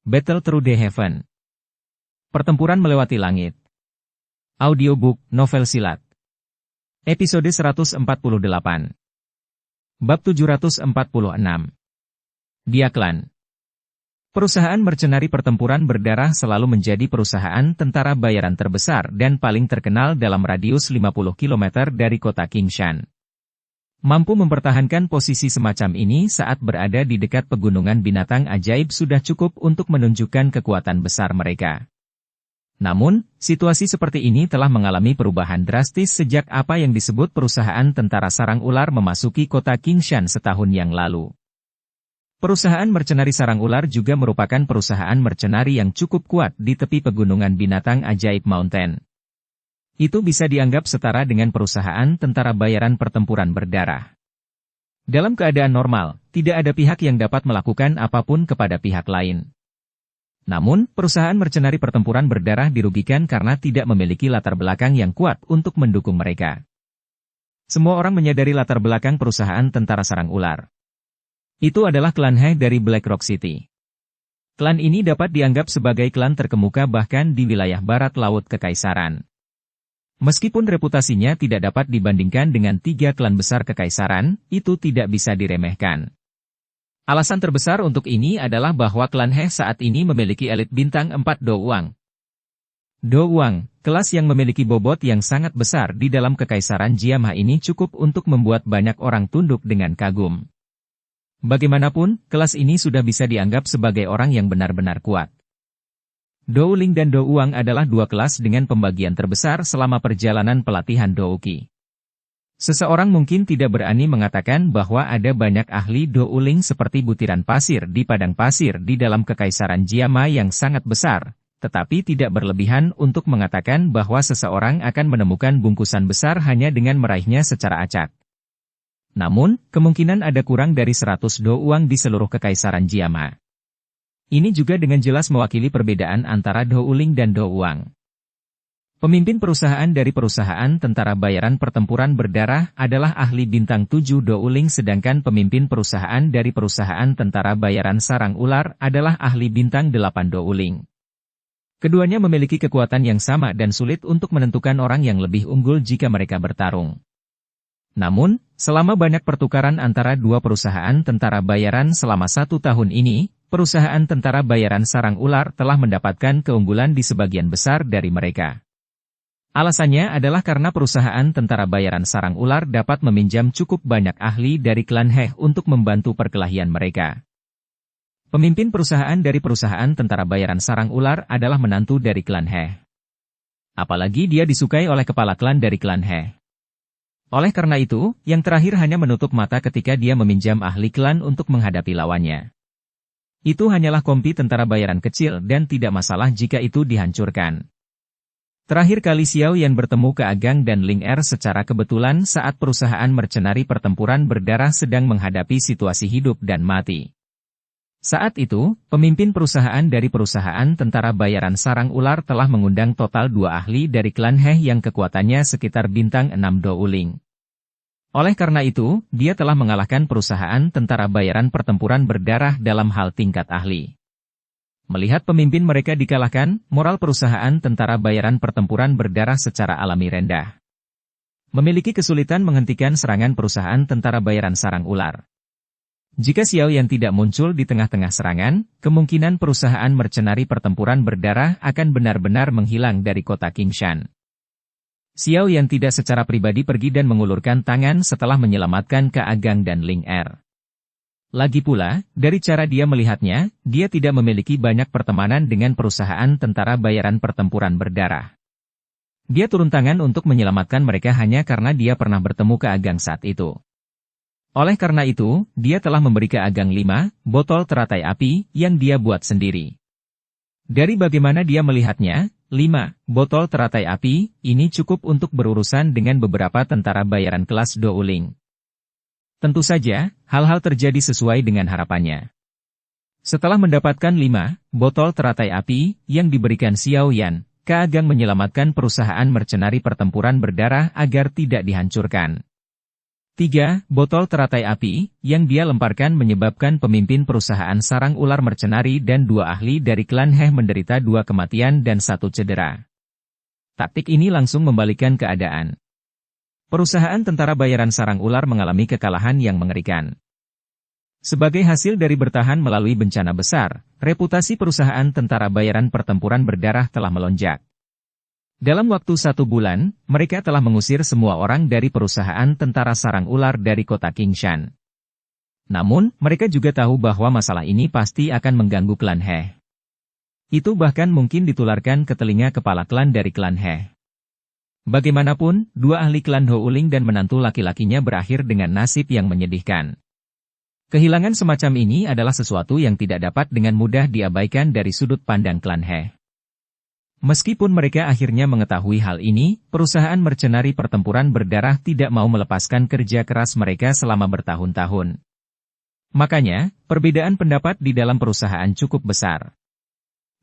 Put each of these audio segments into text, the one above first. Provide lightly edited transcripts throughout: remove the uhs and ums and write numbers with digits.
Battle Through the Heaven. Pertempuran melewati langit. Audiobook, novel silat. Episode 148. Bab 746. Diaklan. Perusahaan mercenari pertempuran berdarah selalu menjadi perusahaan tentara bayaran terbesar dan paling terkenal dalam radius 50 km dari kota Qingshan. Mampu mempertahankan posisi semacam ini saat berada di dekat pegunungan binatang ajaib sudah cukup untuk menunjukkan kekuatan besar mereka. Namun, situasi seperti ini telah mengalami perubahan drastis sejak apa yang disebut perusahaan tentara sarang ular memasuki kota Qingshan setahun yang lalu. Perusahaan mercenari sarang ular juga merupakan perusahaan mercenari yang cukup kuat di tepi pegunungan binatang ajaib Mountain. Itu bisa dianggap setara dengan perusahaan tentara bayaran pertempuran berdarah. Dalam keadaan normal, tidak ada pihak yang dapat melakukan apapun kepada pihak lain. Namun, perusahaan mercenari pertempuran berdarah dirugikan karena tidak memiliki latar belakang yang kuat untuk mendukung mereka. Semua orang menyadari latar belakang perusahaan tentara sarang ular. Itu adalah klan He dari Black Rock City. Klan ini dapat dianggap sebagai klan terkemuka bahkan di wilayah barat laut Kekaisaran. Meskipun reputasinya tidak dapat dibandingkan dengan 3 klan besar Kekaisaran, itu tidak bisa diremehkan. Alasan terbesar untuk ini adalah bahwa klan He saat ini memiliki elit bintang 4 Douang. Douang, kelas yang memiliki bobot yang sangat besar di dalam Kekaisaran Jiamha ini cukup untuk membuat banyak orang tunduk dengan kagum. Bagaimanapun, kelas ini sudah bisa dianggap sebagai orang yang benar-benar kuat. Douling dan Douang adalah 2 kelas dengan pembagian terbesar selama perjalanan pelatihan Douqi. Seseorang mungkin tidak berani mengatakan bahwa ada banyak ahli Douling seperti butiran pasir di padang pasir di dalam Kekaisaran Jiamha yang sangat besar, tetapi tidak berlebihan untuk mengatakan bahwa seseorang akan menemukan bungkusan besar hanya dengan meraihnya secara acak. Namun, kemungkinan ada kurang dari 100 Douang di seluruh Kekaisaran Jiamha. Ini juga dengan jelas mewakili perbedaan antara Douling dan Douang. Pemimpin perusahaan dari perusahaan tentara bayaran pertempuran berdarah adalah ahli bintang 7 Douling sedangkan pemimpin perusahaan dari perusahaan tentara bayaran sarang ular adalah ahli bintang 8 Douling. Keduanya memiliki kekuatan yang sama dan sulit untuk menentukan orang yang lebih unggul jika mereka bertarung. Namun, selama banyak pertukaran antara 2 perusahaan tentara bayaran selama 1 tahun ini, perusahaan tentara bayaran sarang ular telah mendapatkan keunggulan di sebagian besar dari mereka. Alasannya adalah karena perusahaan tentara bayaran sarang ular dapat meminjam cukup banyak ahli dari klan He untuk membantu perkelahian mereka. Pemimpin perusahaan dari perusahaan tentara bayaran sarang ular adalah menantu dari klan He. Apalagi dia disukai oleh kepala klan dari klan He. Oleh karena itu, yang terakhir hanya menutup mata ketika dia meminjam ahli klan untuk menghadapi lawannya. Itu hanyalah kompi tentara bayaran kecil dan tidak masalah jika itu dihancurkan. Terakhir kali Xiao Yan bertemu Ke Agang dan Ling Er secara kebetulan saat perusahaan mercenari pertempuran berdarah sedang menghadapi situasi hidup dan mati. Saat itu, pemimpin perusahaan dari perusahaan tentara bayaran sarang ular telah mengundang total 2 ahli dari klan He yang kekuatannya sekitar bintang 6 Douling. Oleh karena itu, dia telah mengalahkan perusahaan tentara bayaran pertempuran berdarah dalam hal tingkat ahli. Melihat pemimpin mereka dikalahkan, moral perusahaan tentara bayaran pertempuran berdarah secara alami rendah. Memiliki kesulitan menghentikan serangan perusahaan tentara bayaran sarang ular. Jika Xiao Yan tidak muncul di tengah-tengah serangan, kemungkinan perusahaan mercenari pertempuran berdarah akan benar-benar menghilang dari kota Qingshan. Xiao Yan tidak secara pribadi pergi dan mengulurkan tangan setelah menyelamatkan Ke Agang dan Ling Er. Lagi pula, dari cara dia melihatnya, dia tidak memiliki banyak pertemanan dengan perusahaan tentara bayaran pertempuran berdarah. Dia turun tangan untuk menyelamatkan mereka hanya karena dia pernah bertemu Ke Agang saat itu. Oleh karena itu, dia telah memberi Ke Agang 5 botol teratai api yang dia buat sendiri. Dari bagaimana dia melihatnya, 5 botol teratai api ini cukup untuk berurusan dengan beberapa tentara bayaran kelas Douling. Tentu saja, hal-hal terjadi sesuai dengan harapannya. Setelah mendapatkan 5 botol teratai api yang diberikan Xiao Yan, Ke Agang menyelamatkan perusahaan mercenari pertempuran berdarah agar tidak dihancurkan. 3. Botol teratai api, yang dia lemparkan menyebabkan pemimpin perusahaan sarang ular mercenari dan 2 ahli dari klan Heh menderita 2 kematian dan 1 cedera. Taktik ini langsung membalikkan keadaan. Perusahaan tentara bayaran sarang ular mengalami kekalahan yang mengerikan. Sebagai hasil dari bertahan melalui bencana besar, reputasi perusahaan tentara bayaran pertempuran berdarah telah melonjak. Dalam waktu 1 bulan, mereka telah mengusir semua orang dari perusahaan tentara sarang ular dari kota Qingshan. Namun, mereka juga tahu bahwa masalah ini pasti akan mengganggu klan He. Itu bahkan mungkin ditularkan ke telinga kepala klan dari klan He. Bagaimanapun, 2 ahli klan Ho Uling dan menantu laki-lakinya berakhir dengan nasib yang menyedihkan. Kehilangan semacam ini adalah sesuatu yang tidak dapat dengan mudah diabaikan dari sudut pandang klan He. Meskipun mereka akhirnya mengetahui hal ini, perusahaan mercenari pertempuran berdarah tidak mau melepaskan kerja keras mereka selama bertahun-tahun. Makanya, perbedaan pendapat di dalam perusahaan cukup besar.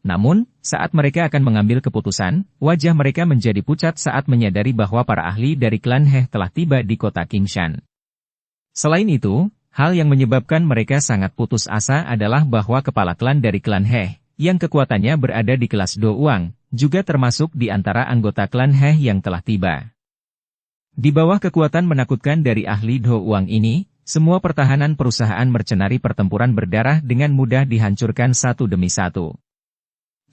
Namun, saat mereka akan mengambil keputusan, wajah mereka menjadi pucat saat menyadari bahwa para ahli dari klan He telah tiba di kota Qingshan. Selain itu, hal yang menyebabkan mereka sangat putus asa adalah bahwa kepala klan dari klan He, yang kekuatannya berada di kelas Do Uang, juga termasuk di antara anggota klan He yang telah tiba. Di bawah kekuatan menakutkan dari ahli Do Uang ini, semua pertahanan perusahaan mercenari pertempuran berdarah dengan mudah dihancurkan satu demi satu.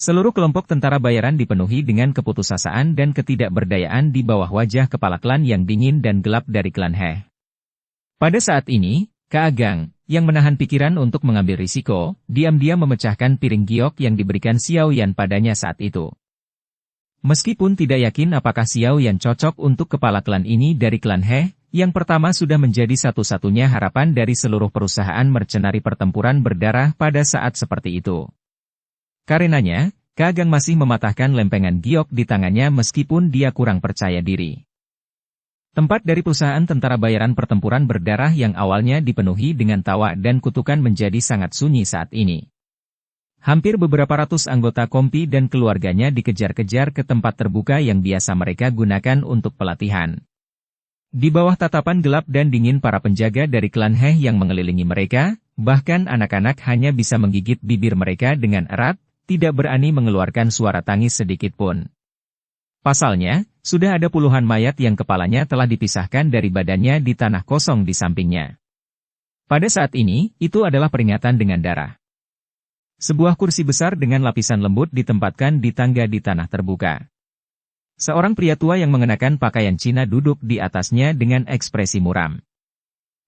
Seluruh kelompok tentara bayaran dipenuhi dengan keputusasaan dan ketidakberdayaan di bawah wajah kepala klan yang dingin dan gelap dari klan He. Pada saat ini, Kaagang, yang menahan pikiran untuk mengambil risiko, diam-diam memecahkan piring giok yang diberikan Xiao Yan padanya saat itu. Meskipun tidak yakin apakah Xiao Yan cocok untuk kepala klan ini dari klan He, yang pertama sudah menjadi satu-satunya harapan dari seluruh perusahaan mercenari pertempuran berdarah pada saat seperti itu. Karenanya, Kaagang masih mematahkan lempengan giok di tangannya meskipun dia kurang percaya diri. Tempat dari perusahaan tentara bayaran pertempuran berdarah yang awalnya dipenuhi dengan tawa dan kutukan menjadi sangat sunyi saat ini. Hampir beberapa ratus anggota kompi dan keluarganya dikejar-kejar ke tempat terbuka yang biasa mereka gunakan untuk pelatihan. Di bawah tatapan gelap dan dingin para penjaga dari klan He yang mengelilingi mereka, bahkan anak-anak hanya bisa menggigit bibir mereka dengan erat, tidak berani mengeluarkan suara tangis sedikit pun. Pasalnya, sudah ada puluhan mayat yang kepalanya telah dipisahkan dari badannya di tanah kosong di sampingnya. Pada saat ini, itu adalah peringatan dengan darah. Sebuah kursi besar dengan lapisan lembut ditempatkan di tangga di tanah terbuka. Seorang pria tua yang mengenakan pakaian Cina duduk di atasnya dengan ekspresi muram.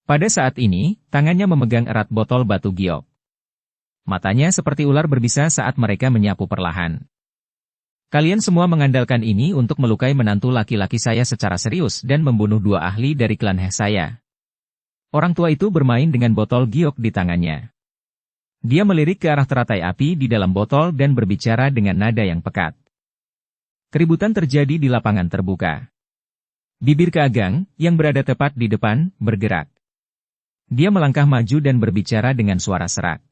Pada saat ini, tangannya memegang erat botol batu giok. Matanya seperti ular berbisa saat mereka menyapu perlahan. Kalian semua mengandalkan ini untuk melukai menantu laki-laki saya secara serius dan membunuh 2 ahli dari klan He saya. Orang tua itu bermain dengan botol giok di tangannya. Dia melirik ke arah teratai api di dalam botol dan berbicara dengan nada yang pekat. Keributan terjadi di lapangan terbuka. Bibir Kaagang, yang berada tepat di depan, bergerak. Dia melangkah maju dan berbicara dengan suara serak.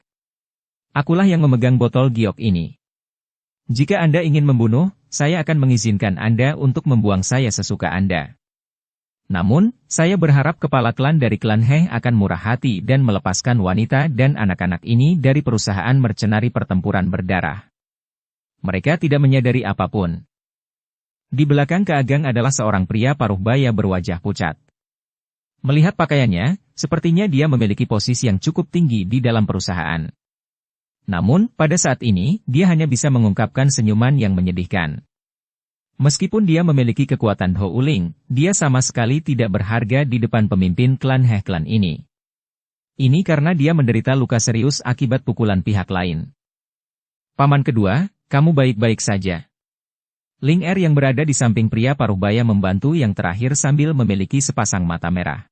Akulah yang memegang botol giok ini. Jika Anda ingin membunuh, saya akan mengizinkan Anda untuk membuang saya sesuka Anda. Namun, saya berharap kepala klan dari klan He akan murah hati dan melepaskan wanita dan anak-anak ini dari perusahaan mercenari pertempuran berdarah. Mereka tidak menyadari apapun. Di belakang Kaagang adalah seorang pria paruh baya berwajah pucat. Melihat pakaiannya, sepertinya dia memiliki posisi yang cukup tinggi di dalam perusahaan. Namun, pada saat ini, dia hanya bisa mengungkapkan senyuman yang menyedihkan. Meskipun dia memiliki kekuatan Ho Uling, dia sama sekali tidak berharga di depan pemimpin klan He klan ini. Ini karena dia menderita luka serius akibat pukulan pihak lain. Paman kedua, kamu baik-baik saja. Ling Er yang berada di samping pria paruhbaya membantu yang terakhir sambil memiliki sepasang mata merah.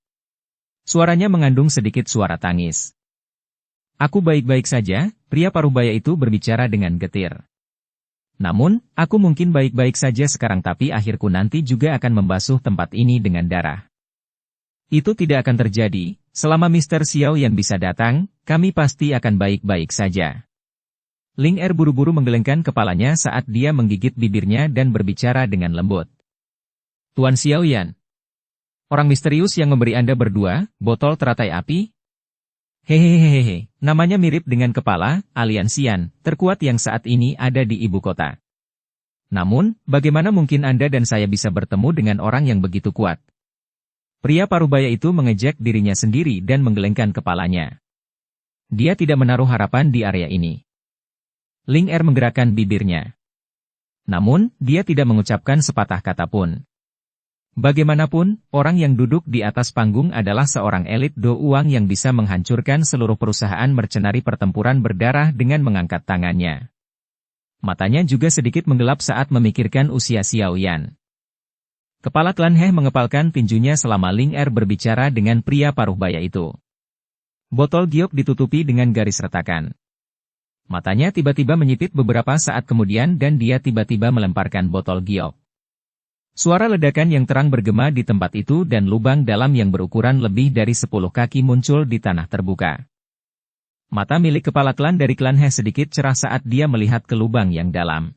Suaranya mengandung sedikit suara tangis. Aku baik-baik saja, pria paruhbaya itu berbicara dengan getir. Namun, aku mungkin baik-baik saja sekarang tapi akhirku nanti juga akan membasuh tempat ini dengan darah. Itu tidak akan terjadi, selama Mr. Xiao Yan bisa datang, kami pasti akan baik-baik saja. Ling Er buru-buru menggelengkan kepalanya saat dia menggigit bibirnya dan berbicara dengan lembut. Tuan Xiao Yan. Orang misterius yang memberi Anda berdua botol teratai api? Hehehehe, namanya mirip dengan kepala aliansian terkuat yang saat ini ada di ibu kota. Namun, bagaimana mungkin Anda dan saya bisa bertemu dengan orang yang begitu kuat? Pria parubaya itu mengejek dirinya sendiri dan menggelengkan kepalanya. Dia tidak menaruh harapan di area ini. Ling Er menggerakkan bibirnya. Namun, dia tidak mengucapkan sepatah kata pun. Bagaimanapun, orang yang duduk di atas panggung adalah seorang elit Do Uang yang bisa menghancurkan seluruh perusahaan mercenari pertempuran berdarah dengan mengangkat tangannya. Matanya juga sedikit menggelap saat memikirkan usia Xiao Yan. Kepala klan He mengepalkan tinjunya selama Ling Er berbicara dengan pria paruhbaya itu. Botol giok ditutupi dengan garis retakan. Matanya tiba-tiba menyipit beberapa saat kemudian dan dia tiba-tiba melemparkan botol giok. Suara ledakan yang terang bergema di tempat itu dan lubang dalam yang berukuran lebih dari 10 kaki muncul di tanah terbuka. Mata milik kepala klan dari klan He sedikit cerah saat dia melihat ke lubang yang dalam.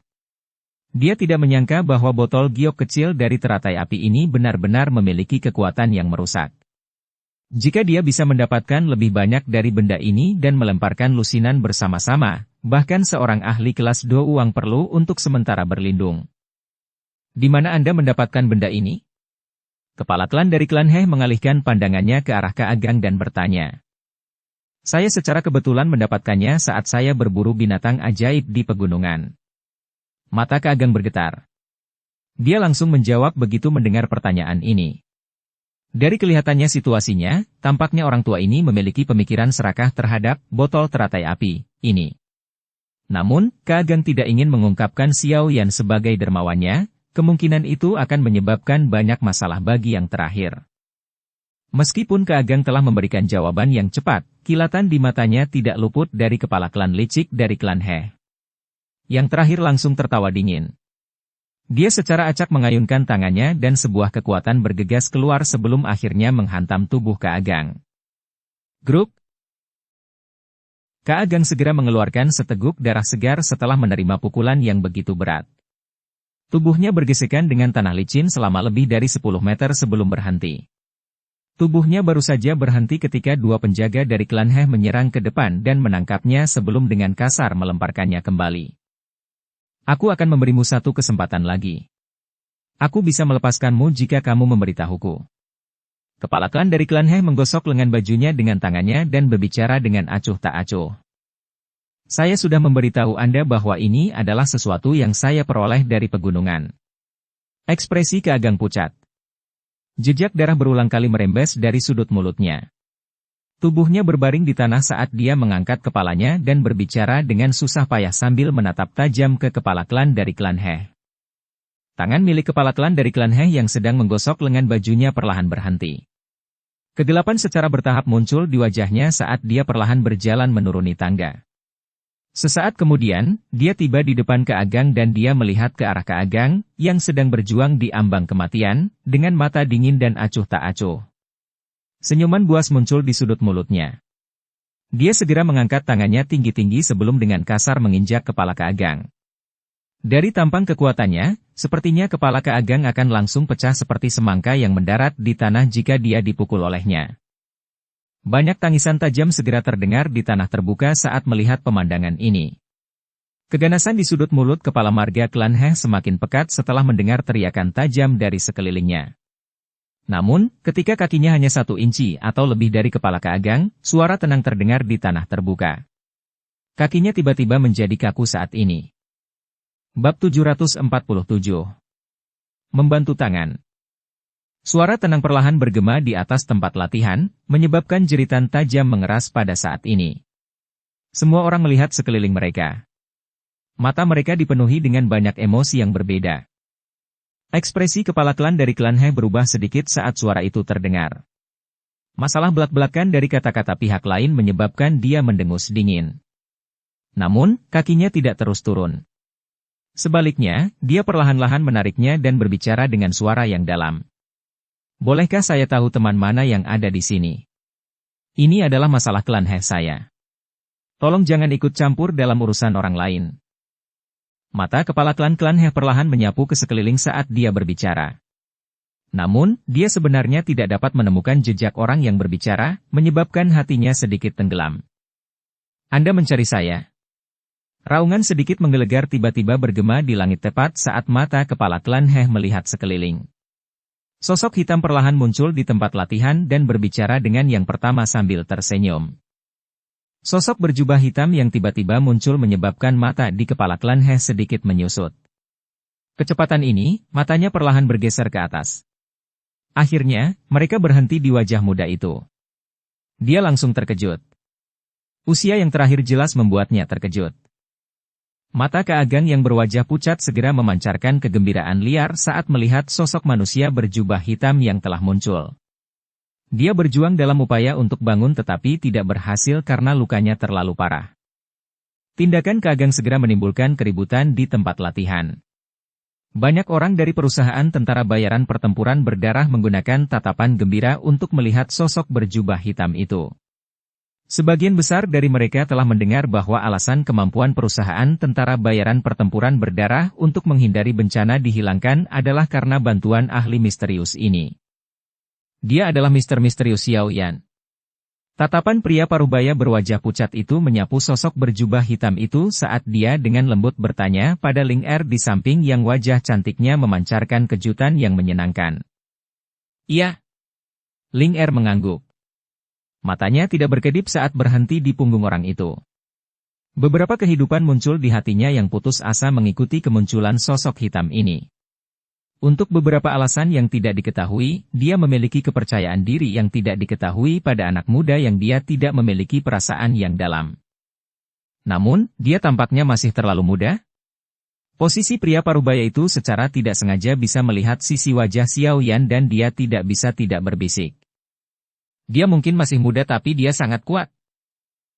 Dia tidak menyangka bahwa botol giok kecil dari teratai api ini benar-benar memiliki kekuatan yang merusak. Jika dia bisa mendapatkan lebih banyak dari benda ini dan melemparkan lusinan bersama-sama, bahkan seorang ahli kelas Do Uang perlu untuk sementara berlindung. Di mana Anda mendapatkan benda ini? Kepala klan dari klan He mengalihkan pandangannya ke arah Kaagang dan bertanya. Saya secara kebetulan mendapatkannya saat saya berburu binatang ajaib di pegunungan. Mata Kaagang bergetar. Dia langsung menjawab begitu mendengar pertanyaan ini. Dari kelihatannya situasinya, tampaknya orang tua ini memiliki pemikiran serakah terhadap botol teratai api ini. Namun, Kaagang tidak ingin mengungkapkan Xiao Yan sebagai dermawannya. Kemungkinan itu akan menyebabkan banyak masalah bagi yang terakhir. Meskipun Kaagang telah memberikan jawaban yang cepat, kilatan di matanya tidak luput dari kepala klan licik dari klan He. Yang terakhir langsung tertawa dingin. Dia secara acak mengayunkan tangannya dan sebuah kekuatan bergegas keluar sebelum akhirnya menghantam tubuh Kaagang. Gruk! Kaagang segera mengeluarkan seteguk darah segar setelah menerima pukulan yang begitu berat. Tubuhnya bergesekan dengan tanah licin selama lebih dari 10 meter sebelum berhenti. Tubuhnya baru saja berhenti ketika dua penjaga dari klan He menyerang ke depan dan menangkapnya sebelum dengan kasar melemparkannya kembali. Aku akan memberimu satu kesempatan lagi. Aku bisa melepaskanmu jika kamu memberitahuku. Kepala klan dari klan He menggosok lengan bajunya dengan tangannya dan berbicara dengan acuh tak acuh. Saya sudah memberitahu Anda bahwa ini adalah sesuatu yang saya peroleh dari pegunungan. Ekspresi Kaagang pucat. Jejak darah berulang kali merembes dari sudut mulutnya. Tubuhnya berbaring di tanah saat dia mengangkat kepalanya dan berbicara dengan susah payah sambil menatap tajam ke kepala klan dari klan He. Tangan milik kepala klan dari klan He yang sedang menggosok lengan bajunya perlahan berhenti. Kegelapan secara bertahap muncul di wajahnya saat dia perlahan berjalan menuruni tangga. Sesaat kemudian, dia tiba di depan Kaagang dan dia melihat ke arah Kaagang, yang sedang berjuang di ambang kematian, dengan mata dingin dan acuh tak acuh. Senyuman buas muncul di sudut mulutnya. Dia segera mengangkat tangannya tinggi-tinggi sebelum dengan kasar menginjak kepala Kaagang. Dari tampang kekuatannya, sepertinya kepala Kaagang akan langsung pecah seperti semangka yang mendarat di tanah jika dia dipukul olehnya. Banyak tangisan tajam segera terdengar di tanah terbuka saat melihat pemandangan ini. Keganasan di sudut mulut kepala marga klan He semakin pekat setelah mendengar teriakan tajam dari sekelilingnya. Namun, ketika kakinya hanya 1 inci atau lebih dari kepala Kaagang, suara tenang terdengar di tanah terbuka. Kakinya tiba-tiba menjadi kaku saat ini. Bab 747. Membantu tangan. Suara tenang perlahan bergema di atas tempat latihan, menyebabkan jeritan tajam mengeras pada saat ini. Semua orang melihat sekeliling mereka. Mata mereka dipenuhi dengan banyak emosi yang berbeda. Ekspresi kepala klan dari klan He berubah sedikit saat suara itu terdengar. Masalah belak-belakan dari kata-kata pihak lain menyebabkan dia mendengus dingin. Namun, kakinya tidak terus turun. Sebaliknya, dia perlahan-lahan menariknya dan berbicara dengan suara yang dalam. Bolehkah saya tahu teman mana yang ada di sini? Ini adalah masalah klan He saya. Tolong jangan ikut campur dalam urusan orang lain. Mata kepala klan He perlahan menyapu ke sekeliling saat dia berbicara. Namun, dia sebenarnya tidak dapat menemukan jejak orang yang berbicara, menyebabkan hatinya sedikit tenggelam. Anda mencari saya? Raungan sedikit menggelegar tiba-tiba bergema di langit tepat saat mata kepala klan He melihat sekeliling. Sosok hitam perlahan muncul di tempat latihan dan berbicara dengan yang pertama sambil tersenyum. Sosok berjubah hitam yang tiba-tiba muncul menyebabkan mata di kepala klan He sedikit menyusut. Kecepatan ini, matanya perlahan bergeser ke atas. Akhirnya, mereka berhenti di wajah muda itu. Dia langsung terkejut. Usia yang terakhir jelas membuatnya terkejut. Mata keagang yang berwajah pucat segera memancarkan kegembiraan liar saat melihat sosok manusia berjubah hitam yang telah muncul. Dia berjuang dalam upaya untuk bangun tetapi tidak berhasil karena lukanya terlalu parah. Tindakan keagang segera menimbulkan keributan di tempat latihan. Banyak orang dari perusahaan tentara bayaran pertempuran berdarah menggunakan tatapan gembira untuk melihat sosok berjubah hitam itu. Sebagian besar dari mereka telah mendengar bahwa alasan kemampuan perusahaan tentara bayaran pertempuran berdarah untuk menghindari bencana dihilangkan adalah karena bantuan ahli misterius ini. Dia adalah Mr. Misterius Xiao Yan. Tatapan pria parubaya berwajah pucat itu menyapu sosok berjubah hitam itu saat dia dengan lembut bertanya pada Ling Er di samping yang wajah cantiknya memancarkan kejutan yang menyenangkan. Iya. Ling Er mengangguk. Matanya tidak berkedip saat berhenti di punggung orang itu. Beberapa kehidupan muncul di hatinya yang putus asa mengikuti kemunculan sosok hitam ini. Untuk beberapa alasan yang tidak diketahui, dia memiliki kepercayaan diri yang tidak diketahui pada anak muda yang dia tidak memiliki perasaan yang dalam. Namun, dia tampaknya masih terlalu muda. Posisi pria parubaya itu secara tidak sengaja bisa melihat sisi wajah Xiao Yan dan dia tidak bisa tidak berbisik. Dia mungkin masih muda tapi dia sangat kuat.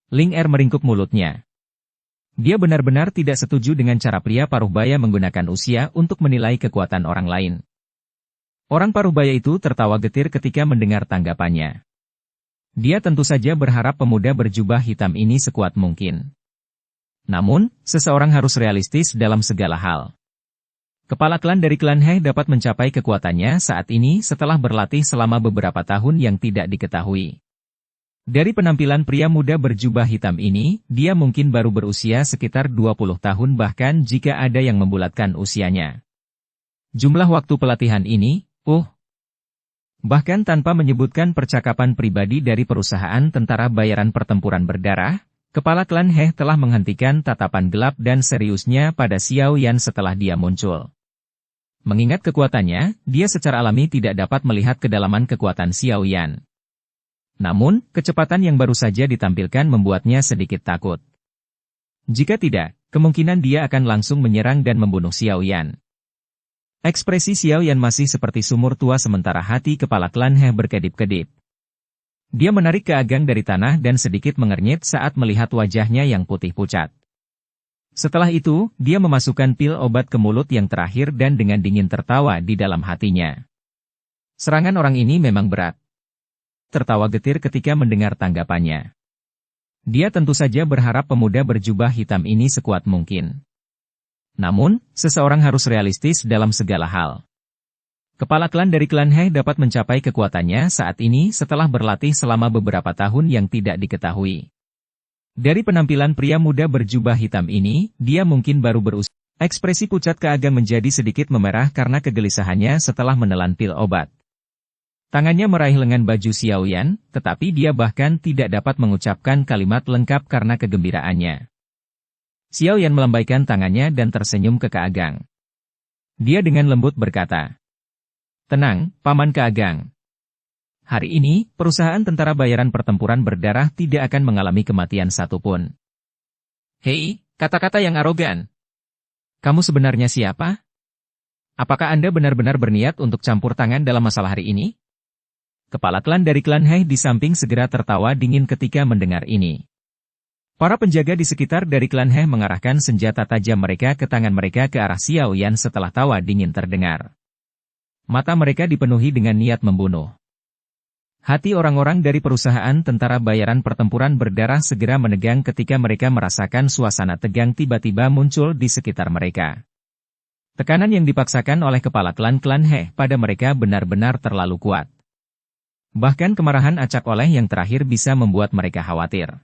Ling Er meringkuk mulutnya. Dia benar-benar tidak setuju dengan cara pria parubaya menggunakan usia untuk menilai kekuatan orang lain. Orang parubaya itu tertawa getir ketika mendengar tanggapannya. Dia tentu saja berharap pemuda berjubah hitam ini sekuat mungkin. Namun, seseorang harus realistis dalam segala hal. Kepala klan dari klan He dapat mencapai kekuatannya saat ini setelah berlatih selama beberapa tahun yang tidak diketahui. Dari penampilan pria muda berjubah hitam ini, dia mungkin baru berusia sekitar 20 tahun bahkan jika ada yang membulatkan usianya. Jumlah waktu pelatihan ini, bahkan tanpa menyebutkan percakapan pribadi dari perusahaan tentara bayaran pertempuran berdarah, kepala klan He telah menghentikan tatapan gelap dan seriusnya pada Xiao Yan setelah dia muncul. Mengingat kekuatannya, dia secara alami tidak dapat melihat kedalaman kekuatan Xiao Yan. Namun, kecepatan yang baru saja ditampilkan membuatnya sedikit takut. Jika tidak, kemungkinan dia akan langsung menyerang dan membunuh Xiao Yan. Ekspresi Xiao Yan masih seperti sumur tua sementara hati kepala klan He berkedip-kedip. Dia menarik keagang dari tanah dan sedikit mengernyit saat melihat wajahnya yang putih pucat. Setelah itu, dia memasukkan pil obat ke mulut yang terakhir dan dengan dingin tertawa di dalam hatinya. Serangan orang ini memang berat. Tertawa getir ketika mendengar tanggapannya. Dia tentu saja berharap pemuda berjubah hitam ini sekuat mungkin. Namun, seseorang harus realistis dalam segala hal. Kepala klan dari klan He dapat mencapai kekuatannya saat ini setelah berlatih selama beberapa tahun yang tidak diketahui. Dari penampilan pria muda berjubah hitam ini, dia mungkin baru berusia. Ekspresi pucat keagang menjadi sedikit memerah karena kegelisahannya setelah menelan pil obat. Tangannya meraih lengan baju Xiao Yan, tetapi dia bahkan tidak dapat mengucapkan kalimat lengkap karena kegembiraannya. Xiao Yan melambaikan tangannya dan tersenyum ke keagang. Dia dengan lembut berkata, "Tenang, Paman Keagang. Hari ini, perusahaan tentara bayaran pertempuran berdarah tidak akan mengalami kematian satupun." "Hei, kata-kata yang arogan. Kamu sebenarnya siapa? Apakah Anda benar-benar berniat untuk campur tangan dalam masalah hari ini?" Kepala klan dari klan He di samping segera tertawa dingin ketika mendengar ini. Para penjaga di sekitar dari klan He mengarahkan senjata tajam mereka ke tangan mereka ke arah Xiao Yan setelah tawa dingin terdengar. Mata mereka dipenuhi dengan niat membunuh. Hati orang-orang dari perusahaan tentara bayaran pertempuran berdarah segera menegang ketika mereka merasakan suasana tegang tiba-tiba muncul di sekitar mereka. Tekanan yang dipaksakan oleh kepala klan-klan He pada mereka benar-benar terlalu kuat. Bahkan kemarahan acak oleh yang terakhir bisa membuat mereka khawatir.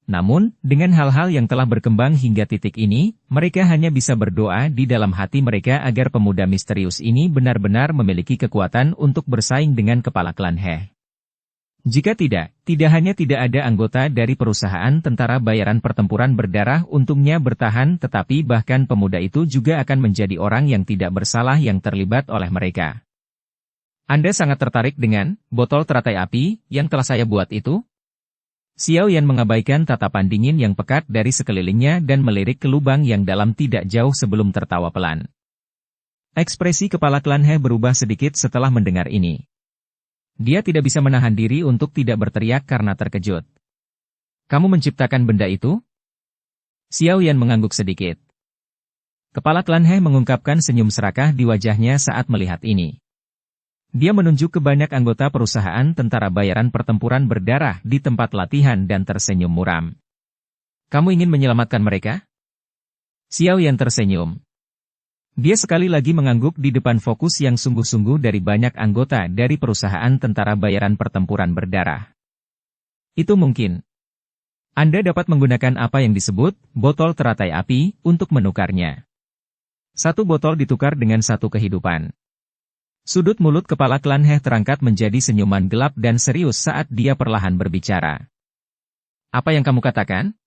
Namun, dengan hal-hal yang telah berkembang hingga titik ini, mereka hanya bisa berdoa di dalam hati mereka agar pemuda misterius ini benar-benar memiliki kekuatan untuk bersaing dengan kepala klan He. Jika tidak hanya tidak ada anggota dari perusahaan tentara bayaran pertempuran berdarah untungnya bertahan, tetapi bahkan pemuda itu juga akan menjadi orang yang tidak bersalah yang terlibat oleh mereka. Anda sangat tertarik dengan botol teratai api yang telah saya buat itu? Xiao Yan mengabaikan tatapan dingin yang pekat dari sekelilingnya dan melirik ke lubang yang dalam tidak jauh sebelum tertawa pelan. Ekspresi kepala klan He berubah sedikit setelah mendengar ini. Dia tidak bisa menahan diri untuk tidak berteriak karena terkejut. Kamu menciptakan benda itu? Xiao Yan mengangguk sedikit. Kepala klan He mengungkapkan senyum serakah di wajahnya saat melihat ini. Dia menunjuk ke banyak anggota perusahaan tentara bayaran pertempuran berdarah di tempat latihan dan tersenyum muram. Kamu ingin menyelamatkan mereka? Xiao Yan tersenyum. Dia sekali lagi mengangguk di depan fokus yang sungguh-sungguh dari banyak anggota dari perusahaan tentara bayaran pertempuran berdarah. Itu mungkin. Anda dapat menggunakan apa yang disebut botol teratai api untuk menukarnya. Satu botol ditukar dengan satu kehidupan. Sudut mulut kepala klan He terangkat menjadi senyuman gelap dan serius saat dia perlahan berbicara. Apa yang kamu katakan?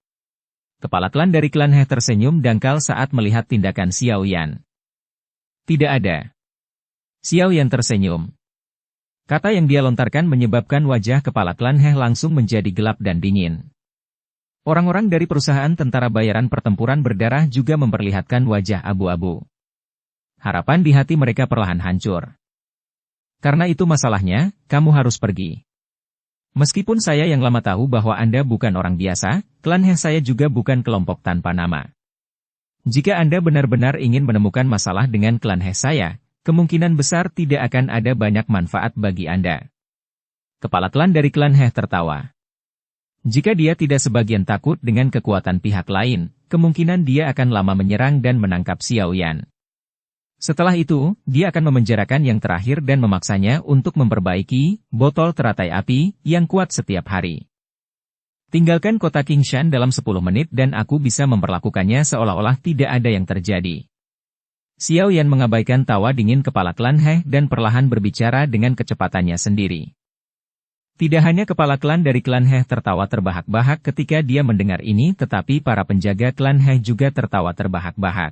Kepala klan dari klan He tersenyum dangkal saat melihat tindakan Xiao Yan. Tidak ada. Xiao Yan tersenyum. Kata yang dia lontarkan menyebabkan wajah kepala klan He langsung menjadi gelap dan dingin. Orang-orang dari perusahaan tentara bayaran pertempuran berdarah juga memperlihatkan wajah abu-abu. Harapan di hati mereka perlahan hancur. Karena itu masalahnya, kamu harus pergi. Meskipun saya yang lama tahu bahwa Anda bukan orang biasa, klan He saya juga bukan kelompok tanpa nama. Jika Anda benar-benar ingin menemukan masalah dengan klan He saya, kemungkinan besar tidak akan ada banyak manfaat bagi Anda. Kepala klan dari klan He tertawa. Jika dia tidak sebagian takut dengan kekuatan pihak lain, kemungkinan dia akan lama menyerang dan menangkap Xiao Yan. Setelah itu, dia akan memenjarakan yang terakhir dan memaksanya untuk memperbaiki botol teratai api yang kuat setiap hari. Tinggalkan kota Qingshan dalam 10 menit dan aku bisa memperlakukannya seolah-olah tidak ada yang terjadi. Xiao Yan mengabaikan tawa dingin kepala klan He dan perlahan berbicara dengan kecepatannya sendiri. Tidak hanya kepala klan dari klan He tertawa terbahak-bahak ketika dia mendengar ini, tetapi para penjaga klan He juga tertawa terbahak-bahak.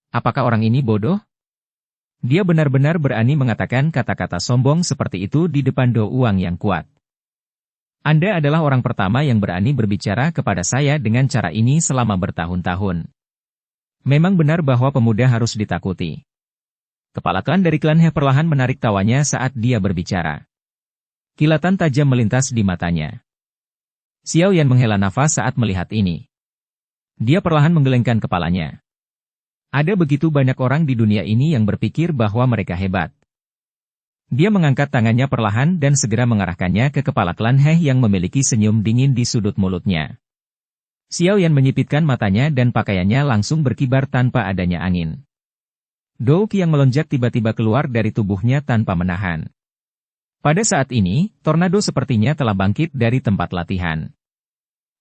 Apakah orang ini bodoh? Dia benar-benar berani mengatakan kata-kata sombong seperti itu di depan Do Uang yang kuat. Anda adalah orang pertama yang berani berbicara kepada saya dengan cara ini selama bertahun-tahun. Memang benar bahwa pemuda harus ditakuti. Kepala klan dari klan He perlahan menarik tawanya saat dia berbicara. Kilatan tajam melintas di matanya. Xiao Yan menghela nafas saat melihat ini. Dia perlahan menggelengkan kepalanya. Ada begitu banyak orang di dunia ini yang berpikir bahwa mereka hebat. Dia mengangkat tangannya perlahan dan segera mengarahkannya ke kepala klan He yang memiliki senyum dingin di sudut mulutnya. Xiao Yan menyipitkan matanya dan pakaiannya langsung berkibar tanpa adanya angin. Dou Qi yang melonjak tiba-tiba keluar dari tubuhnya tanpa menahan. Pada saat ini, tornado sepertinya telah bangkit dari tempat latihan.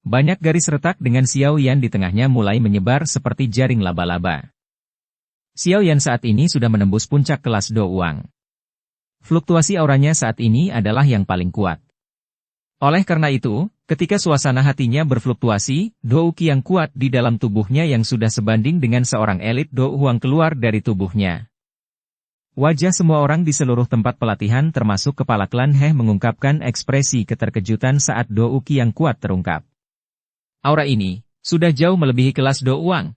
Banyak garis retak dengan Xiao Yan di tengahnya mulai menyebar seperti jaring laba-laba. Xiao Yan saat ini sudah menembus puncak kelas Do Uang. Fluktuasi auranya saat ini adalah yang paling kuat. Oleh karena itu, ketika suasana hatinya berfluktuasi, Do Qi yang kuat di dalam tubuhnya yang sudah sebanding dengan seorang elit Do Uang keluar dari tubuhnya. Wajah semua orang di seluruh tempat pelatihan termasuk kepala klan He mengungkapkan ekspresi keterkejutan saat Do Qi yang kuat terungkap. Aura ini sudah jauh melebihi kelas Do Uang.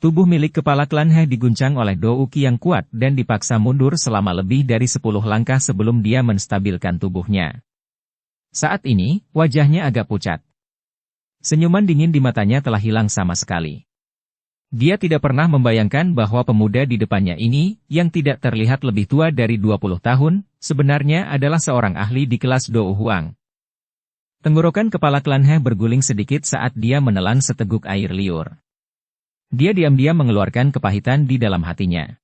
Tubuh milik kepala klan He diguncang oleh Do Qi yang kuat dan dipaksa mundur selama lebih dari 10 langkah sebelum dia menstabilkan tubuhnya. Saat ini, wajahnya agak pucat. Senyuman dingin di matanya telah hilang sama sekali. Dia tidak pernah membayangkan bahwa pemuda di depannya ini, yang tidak terlihat lebih tua dari 20 tahun, sebenarnya adalah seorang ahli di kelas Do Huang. Tenggorokan kepala klan He berguling sedikit saat dia menelan seteguk air liur. Dia diam-diam mengeluarkan kepahitan di dalam hatinya.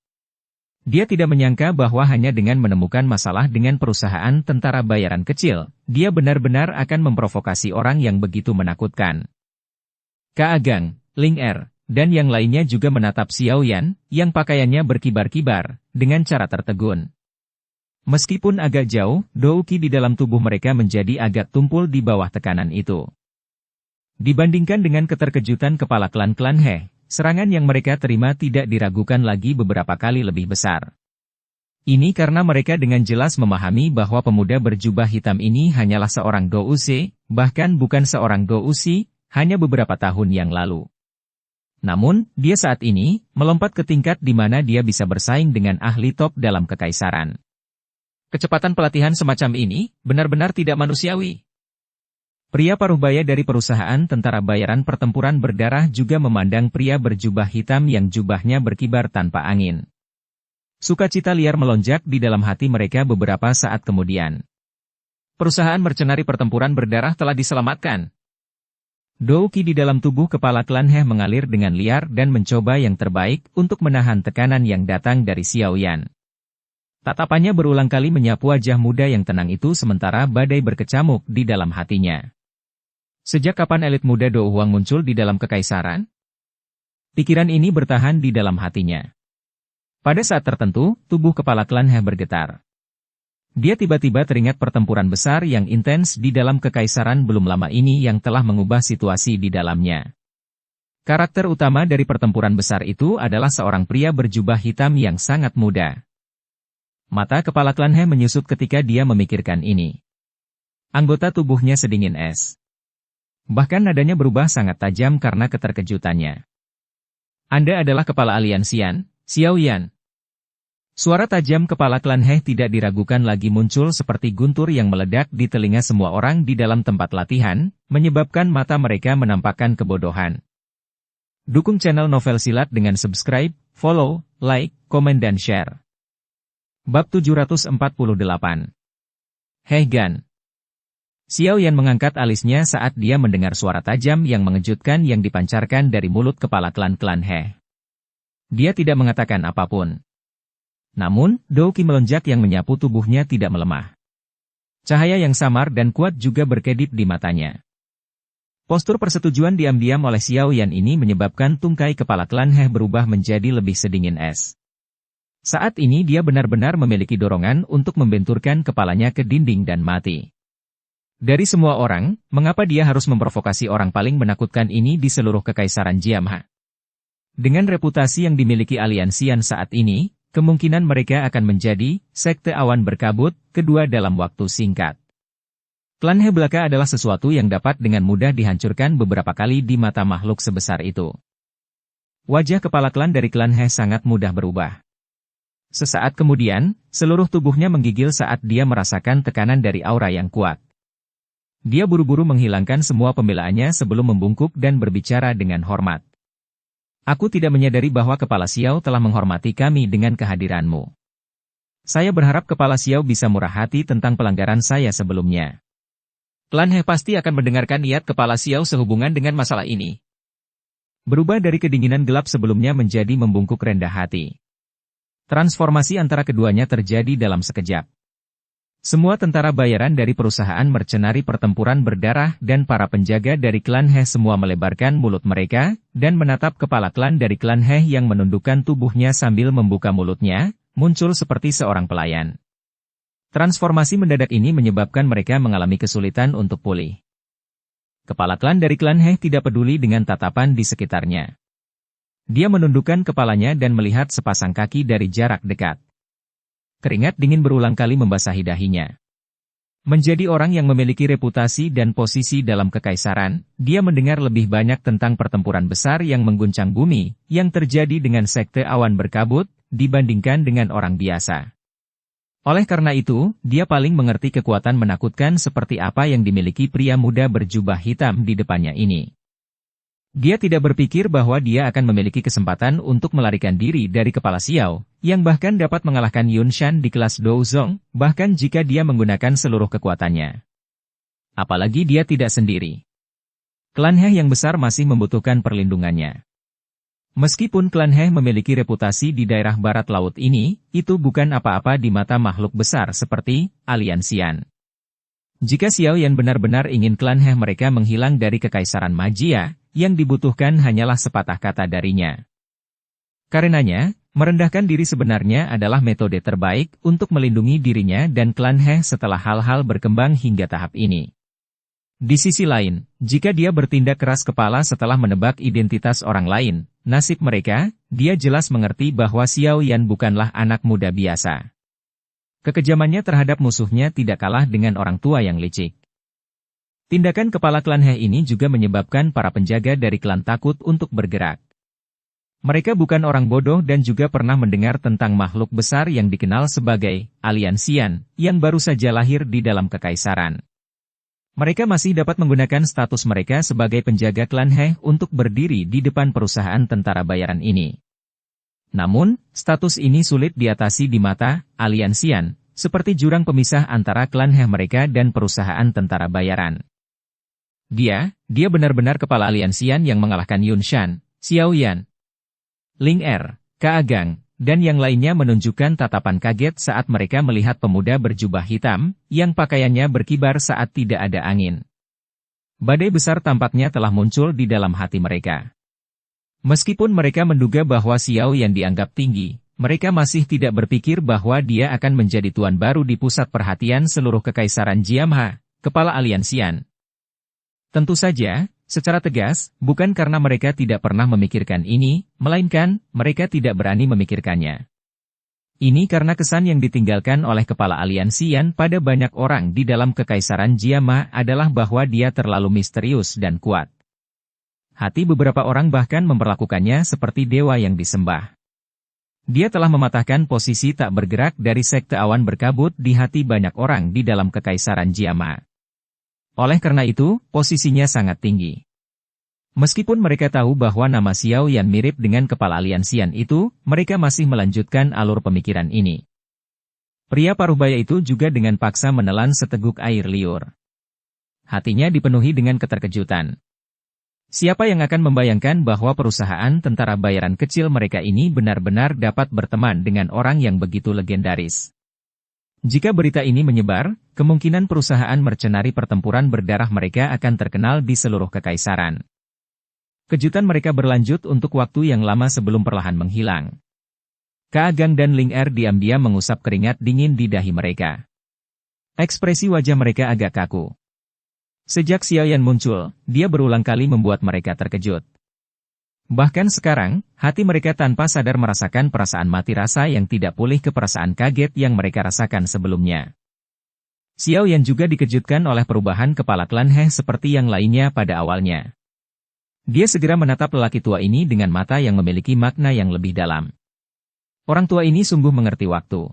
Dia tidak menyangka bahwa hanya dengan menemukan masalah dengan perusahaan tentara bayaran kecil, dia benar-benar akan memprovokasi orang yang begitu menakutkan. Kaagang, Ling Er, dan yang lainnya juga menatap Xiao Yan, yang pakaiannya berkibar-kibar, dengan cara tertegun. Meskipun agak jauh, Douqi di dalam tubuh mereka menjadi agak tumpul di bawah tekanan itu. Dibandingkan dengan keterkejutan kepala klan-klan He, serangan yang mereka terima tidak diragukan lagi beberapa kali lebih besar. Ini karena mereka dengan jelas memahami bahwa pemuda berjubah hitam ini hanyalah seorang Douce, bahkan bukan seorang Douci, hanya beberapa tahun yang lalu. Namun, dia saat ini melompat ke tingkat di mana dia bisa bersaing dengan ahli top dalam kekaisaran. Kecepatan pelatihan semacam ini benar-benar tidak manusiawi. Pria paruhbaya dari perusahaan tentara bayaran pertempuran berdarah juga memandang pria berjubah hitam yang jubahnya berkibar tanpa angin. Sukacita liar melonjak di dalam hati mereka beberapa saat kemudian. Perusahaan mercenari pertempuran berdarah telah diselamatkan. Douqi di dalam tubuh kepala klan He mengalir dengan liar dan mencoba yang terbaik untuk menahan tekanan yang datang dari Xiao Yan. Tatapannya berulang kali menyapu wajah muda yang tenang itu sementara badai berkecamuk di dalam hatinya. Sejak kapan elit muda Do Huang muncul di dalam kekaisaran? Pikiran ini bertahan di dalam hatinya. Pada saat tertentu, tubuh kepala klan He bergetar. Dia tiba-tiba teringat pertempuran besar yang intens di dalam kekaisaran belum lama ini yang telah mengubah situasi di dalamnya. Karakter utama dari pertempuran besar itu adalah seorang pria berjubah hitam yang sangat muda. Mata kepala klan He menyusut ketika dia memikirkan ini. Anggota tubuhnya sedingin es. Bahkan nadanya berubah sangat tajam karena keterkejutannya. Anda adalah kepala aliansian, Xiao Yan. Suara tajam kepala klan He tidak diragukan lagi muncul seperti guntur yang meledak di telinga semua orang di dalam tempat latihan, menyebabkan mata mereka menampakkan kebodohan. Dukung channel Novel Silat dengan subscribe, follow, like, komen dan share. Bab 748. He Gan. Xiao Yan mengangkat alisnya saat dia mendengar suara tajam yang mengejutkan yang dipancarkan dari mulut kepala klan-klan He. Dia tidak mengatakan apapun. Namun, Douqi melonjak yang menyapu tubuhnya tidak melemah. Cahaya yang samar dan kuat juga berkedip di matanya. Postur persetujuan diam-diam oleh Xiao Yan ini menyebabkan tungkai kepala klan He berubah menjadi lebih sedingin es. Saat ini dia benar-benar memiliki dorongan untuk membenturkan kepalanya ke dinding dan mati. Dari semua orang, mengapa dia harus memprovokasi orang paling menakutkan ini di seluruh kekaisaran Jiamha? Dengan reputasi yang dimiliki aliansian saat ini, kemungkinan mereka akan menjadi sekte awan berkabut kedua dalam waktu singkat. Klan He belaka adalah sesuatu yang dapat dengan mudah dihancurkan beberapa kali di mata makhluk sebesar itu. Wajah kepala klan dari klan He sangat mudah berubah. Sesaat kemudian, seluruh tubuhnya menggigil saat dia merasakan tekanan dari aura yang kuat. Dia buru-buru menghilangkan semua pembelaannya sebelum membungkuk dan berbicara dengan hormat. Aku tidak menyadari bahwa Kepala Xiao telah menghormati kami dengan kehadiranmu. Saya berharap Kepala Xiao bisa murah hati tentang pelanggaran saya sebelumnya. Klan He pasti akan mendengarkan niat Kepala Xiao sehubungan dengan masalah ini. Berubah dari kedinginan gelap sebelumnya menjadi membungkuk rendah hati. Transformasi antara keduanya terjadi dalam sekejap. Semua tentara bayaran dari perusahaan mercenari pertempuran berdarah dan para penjaga dari klan He semua melebarkan mulut mereka, dan menatap kepala klan dari klan He yang menundukkan tubuhnya sambil membuka mulutnya, muncul seperti seorang pelayan. Transformasi mendadak ini menyebabkan mereka mengalami kesulitan untuk pulih. Kepala klan dari klan He tidak peduli dengan tatapan di sekitarnya. Dia menundukkan kepalanya dan melihat sepasang kaki dari jarak dekat. Keringat dingin berulang kali membasahi dahinya. Menjadi orang yang memiliki reputasi dan posisi dalam kekaisaran, dia mendengar lebih banyak tentang pertempuran besar yang mengguncang bumi, yang terjadi dengan sekte awan berkabut, dibandingkan dengan orang biasa. Oleh karena itu, dia paling mengerti kekuatan menakutkan seperti apa yang dimiliki pria muda berjubah hitam di depannya ini. Dia tidak berpikir bahwa dia akan memiliki kesempatan untuk melarikan diri dari Kepala Xiao, yang bahkan dapat mengalahkan Yun Shan di kelas Douzong, bahkan jika dia menggunakan seluruh kekuatannya. Apalagi dia tidak sendiri. Klan He yang besar masih membutuhkan perlindungannya. Meskipun klan He memiliki reputasi di daerah barat laut ini, itu bukan apa-apa di mata makhluk besar seperti Aliansian. Jika Xiao Yan benar-benar ingin klan He mereka menghilang dari kekaisaran magia, yang dibutuhkan hanyalah sepatah kata darinya. Karenanya, merendahkan diri sebenarnya adalah metode terbaik untuk melindungi dirinya dan klan He setelah hal-hal berkembang hingga tahap ini. Di sisi lain, jika dia bertindak keras kepala setelah menebak identitas orang lain, nasib mereka, dia jelas mengerti bahwa Xiao Yan bukanlah anak muda biasa. Kekejamannya terhadap musuhnya tidak kalah dengan orang tua yang licik. Tindakan kepala klan He ini juga menyebabkan para penjaga dari klan takut untuk bergerak. Mereka bukan orang bodoh dan juga pernah mendengar tentang makhluk besar yang dikenal sebagai Aliansian, yang baru saja lahir di dalam kekaisaran. Mereka masih dapat menggunakan status mereka sebagai penjaga klan He untuk berdiri di depan perusahaan tentara bayaran ini. Namun, status ini sulit diatasi di mata Aliansian, seperti jurang pemisah antara klan He mereka dan perusahaan tentara bayaran. Dia benar-benar kepala Aliansian yang mengalahkan Yun Shan, Xiao Yan, Ling Er, Kaagang, dan yang lainnya menunjukkan tatapan kaget saat mereka melihat pemuda berjubah hitam, yang pakaiannya berkibar saat tidak ada angin. Badai besar tampaknya telah muncul di dalam hati mereka. Meskipun mereka menduga bahwa Xiao yang dianggap tinggi, mereka masih tidak berpikir bahwa dia akan menjadi tuan baru di pusat perhatian seluruh kekaisaran Jiamha, kepala Aliansian. Tentu saja, secara tegas, bukan karena mereka tidak pernah memikirkan ini, melainkan, mereka tidak berani memikirkannya. Ini karena kesan yang ditinggalkan oleh kepala Aliansian pada banyak orang di dalam kekaisaran Jiamha adalah bahwa dia terlalu misterius dan kuat. Hati beberapa orang bahkan memperlakukannya seperti dewa yang disembah. Dia telah mematahkan posisi tak bergerak dari sekte awan berkabut di hati banyak orang di dalam kekaisaran Jiamha. Oleh karena itu, posisinya sangat tinggi. Meskipun mereka tahu bahwa nama Xiao Yan mirip dengan kepala Aliansian itu, mereka masih melanjutkan alur pemikiran ini. Pria paruhbaya itu juga dengan paksa menelan seteguk air liur. Hatinya dipenuhi dengan keterkejutan. Siapa yang akan membayangkan bahwa perusahaan tentara bayaran kecil mereka ini benar-benar dapat berteman dengan orang yang begitu legendaris? Jika berita ini menyebar, kemungkinan perusahaan mercenari pertempuran berdarah mereka akan terkenal di seluruh kekaisaran. Kejutan mereka berlanjut untuk waktu yang lama sebelum perlahan menghilang. Kaagang dan Ling Er diam-diam mengusap keringat dingin di dahi mereka. Ekspresi wajah mereka agak kaku. Sejak Xiao Yan muncul, dia berulang kali membuat mereka terkejut. Bahkan sekarang, hati mereka tanpa sadar merasakan perasaan mati rasa yang tidak pulih ke perasaan kaget yang mereka rasakan sebelumnya. Xiao Yan juga dikejutkan oleh perubahan kepala klan He seperti yang lainnya pada awalnya. Dia segera menatap lelaki tua ini dengan mata yang memiliki makna yang lebih dalam. Orang tua ini sungguh mengerti waktu.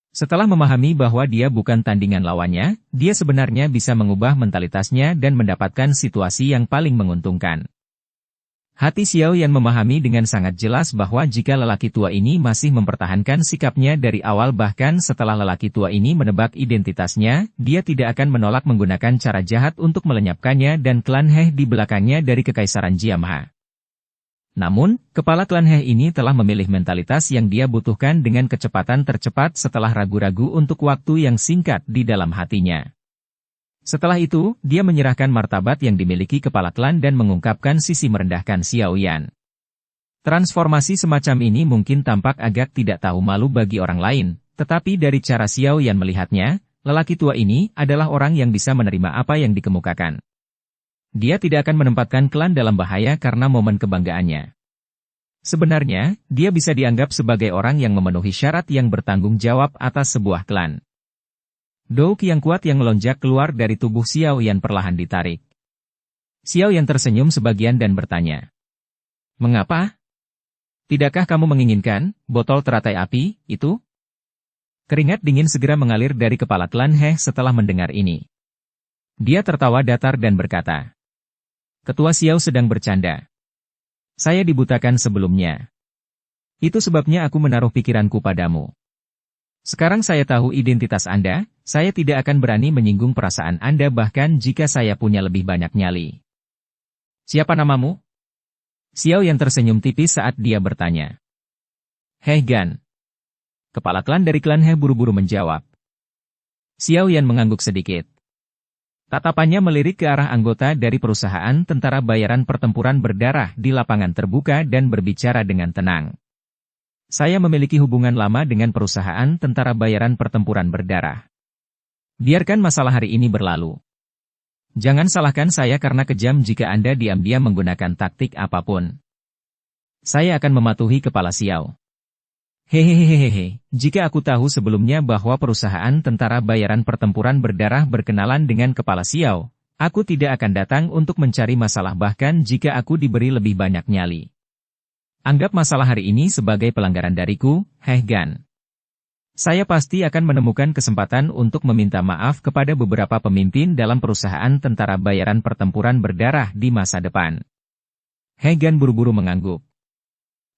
Setelah memahami bahwa dia bukan tandingan lawannya, dia sebenarnya bisa mengubah mentalitasnya dan mendapatkan situasi yang paling menguntungkan. Hati Xiao Yan memahami dengan sangat jelas bahwa jika lelaki tua ini masih mempertahankan sikapnya dari awal bahkan setelah lelaki tua ini menebak identitasnya, dia tidak akan menolak menggunakan cara jahat untuk melenyapkannya dan klan He di belakangnya dari kekaisaran Jiamha. Namun, kepala klan He ini telah memilih mentalitas yang dia butuhkan dengan kecepatan tercepat setelah ragu-ragu untuk waktu yang singkat di dalam hatinya. Setelah itu, dia menyerahkan martabat yang dimiliki kepala klan dan mengungkapkan sisi merendahkan Xiao Yan. Transformasi semacam ini mungkin tampak agak tidak tahu malu bagi orang lain, tetapi dari cara Xiao Yan melihatnya, lelaki tua ini adalah orang yang bisa menerima apa yang dikemukakan. Dia tidak akan menempatkan klan dalam bahaya karena momen kebanggaannya. Sebenarnya, dia bisa dianggap sebagai orang yang memenuhi syarat yang bertanggung jawab atas sebuah klan. Douk yang kuat yang melonjak keluar dari tubuh Xiao Yan perlahan ditarik. Xiao Yan tersenyum sebagian dan bertanya. Mengapa? Tidakkah kamu menginginkan botol teratai api itu? Keringat dingin segera mengalir dari kepala klan He setelah mendengar ini. Dia tertawa datar dan berkata. Ketua Xiao sedang bercanda. Saya dibutakan sebelumnya. Itu sebabnya aku menaruh pikiranku padamu. Sekarang saya tahu identitas Anda, saya tidak akan berani menyinggung perasaan Anda bahkan jika saya punya lebih banyak nyali. Siapa namamu? Xiao Yan tersenyum tipis saat dia bertanya. He Gan. Kepala klan dari klan He buru-buru menjawab. Xiao Yan mengangguk sedikit. Tatapannya melirik ke arah anggota dari perusahaan tentara bayaran pertempuran berdarah di lapangan terbuka dan berbicara dengan tenang. Saya memiliki hubungan lama dengan perusahaan tentara bayaran pertempuran berdarah. Biarkan masalah hari ini berlalu. Jangan salahkan saya karena kejam jika Anda diam-diam menggunakan taktik apapun. Saya akan mematuhi kepala Xiao. Hehehehehe, jika aku tahu sebelumnya bahwa perusahaan tentara bayaran pertempuran berdarah berkenalan dengan kepala Xiao, aku tidak akan datang untuk mencari masalah bahkan jika aku diberi lebih banyak nyali. Anggap masalah hari ini sebagai pelanggaran dariku, He Gan. Saya pasti akan menemukan kesempatan untuk meminta maaf kepada beberapa pemimpin dalam perusahaan tentara bayaran pertempuran berdarah di masa depan. He Gan buru-buru mengangguk.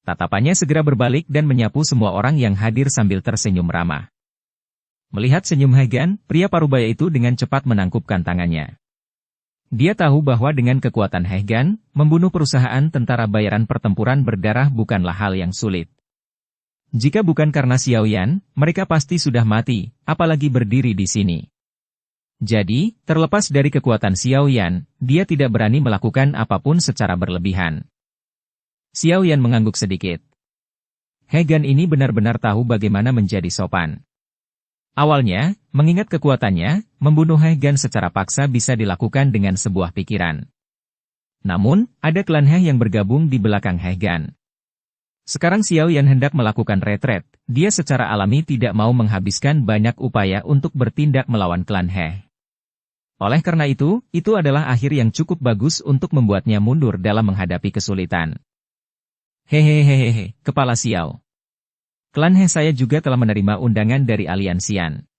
Tatapannya segera berbalik dan menyapu semua orang yang hadir sambil tersenyum ramah. Melihat senyum He Gan, pria parubaya itu dengan cepat menangkupkan tangannya. Dia tahu bahwa dengan kekuatan He Gan, membunuh perusahaan tentara bayaran pertempuran berdarah bukanlah hal yang sulit. Jika bukan karena Xiao Yan, mereka pasti sudah mati, apalagi berdiri di sini. Jadi, terlepas dari kekuatan Xiao Yan, dia tidak berani melakukan apapun secara berlebihan. Xiao Yan mengangguk sedikit. He Gan ini benar-benar tahu bagaimana menjadi sopan. Awalnya, mengingat kekuatannya, membunuh He Gan secara paksa bisa dilakukan dengan sebuah pikiran. Namun, ada klan He yang bergabung di belakang He Gan. Sekarang Xiao Yan hendak melakukan retret, dia secara alami tidak mau menghabiskan banyak upaya untuk bertindak melawan klan He. Oleh karena itu adalah akhir yang cukup bagus untuk membuatnya mundur dalam menghadapi kesulitan. Hehehehe, Kepala Xiao. Klan He saya juga telah menerima undangan dari Aliansian.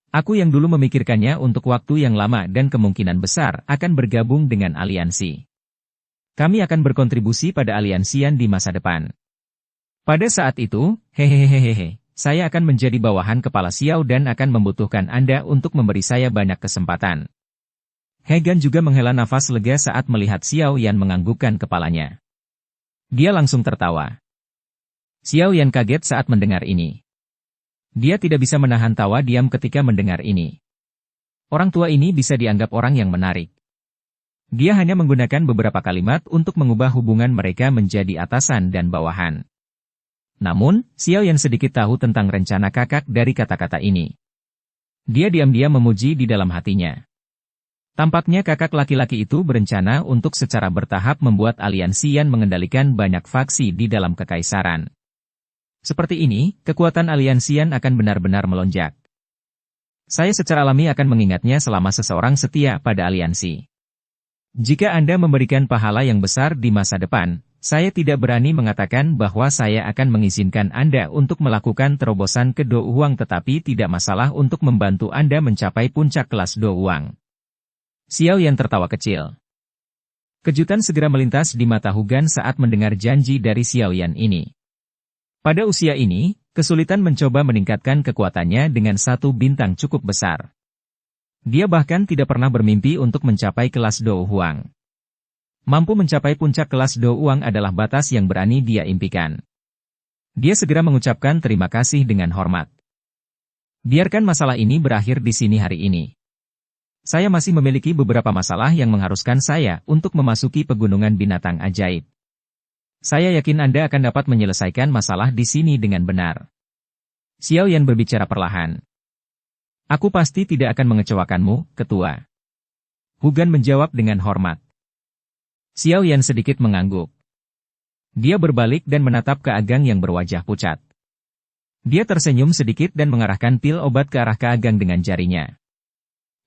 Aku yang dulu memikirkannya untuk waktu yang lama dan kemungkinan besar akan bergabung dengan aliansi. Kami akan berkontribusi pada Aliansian di masa depan. Pada saat itu, hehehehe, saya akan menjadi bawahan Kepala Xiao dan akan membutuhkan Anda untuk memberi saya banyak kesempatan. He Gan juga menghela nafas lega saat melihat Xiao Yan menganggukkan kepalanya. Dia langsung tertawa. Xiao Yan kaget saat mendengar ini. Dia tidak bisa menahan tawa diam ketika mendengar ini. Orang tua ini bisa dianggap orang yang menarik. Dia hanya menggunakan beberapa kalimat untuk mengubah hubungan mereka menjadi atasan dan bawahan. Namun, Xiao Yan sedikit tahu tentang rencana kakak dari kata-kata ini. Dia diam-diam memuji di dalam hatinya. Tampaknya kakak laki-laki itu berencana untuk secara bertahap membuat Aliansian mengendalikan banyak faksi di dalam kekaisaran. Seperti ini, kekuatan Aliansian akan benar-benar melonjak. Saya secara alami akan mengingatnya selama seseorang setia pada aliansi. Jika Anda memberikan pahala yang besar di masa depan, saya tidak berani mengatakan bahwa saya akan mengizinkan Anda untuk melakukan terobosan ke Do Huang tetapi tidak masalah untuk membantu Anda mencapai puncak kelas Do Huang. Xiao Yan tertawa kecil. Kejutan segera melintas di mata Hu Gan saat mendengar janji dari Xiao Yan ini. Pada usia ini, kesulitan mencoba meningkatkan kekuatannya dengan satu bintang cukup besar. Dia bahkan tidak pernah bermimpi untuk mencapai kelas Do Huang. Mampu mencapai puncak kelas Do Huang adalah batas yang berani dia impikan. Dia segera mengucapkan terima kasih dengan hormat. Biarkan masalah ini berakhir di sini hari ini. Saya masih memiliki beberapa masalah yang mengharuskan saya untuk memasuki pegunungan binatang ajaib. Saya yakin Anda akan dapat menyelesaikan masalah di sini dengan benar. Xiao Yan berbicara perlahan. Aku pasti tidak akan mengecewakanmu, Ketua. Hu Gan menjawab dengan hormat. Xiao Yan sedikit mengangguk. Dia berbalik dan menatap ke Agang yang berwajah pucat. Dia tersenyum sedikit dan mengarahkan pil obat ke arah Keagang dengan jarinya.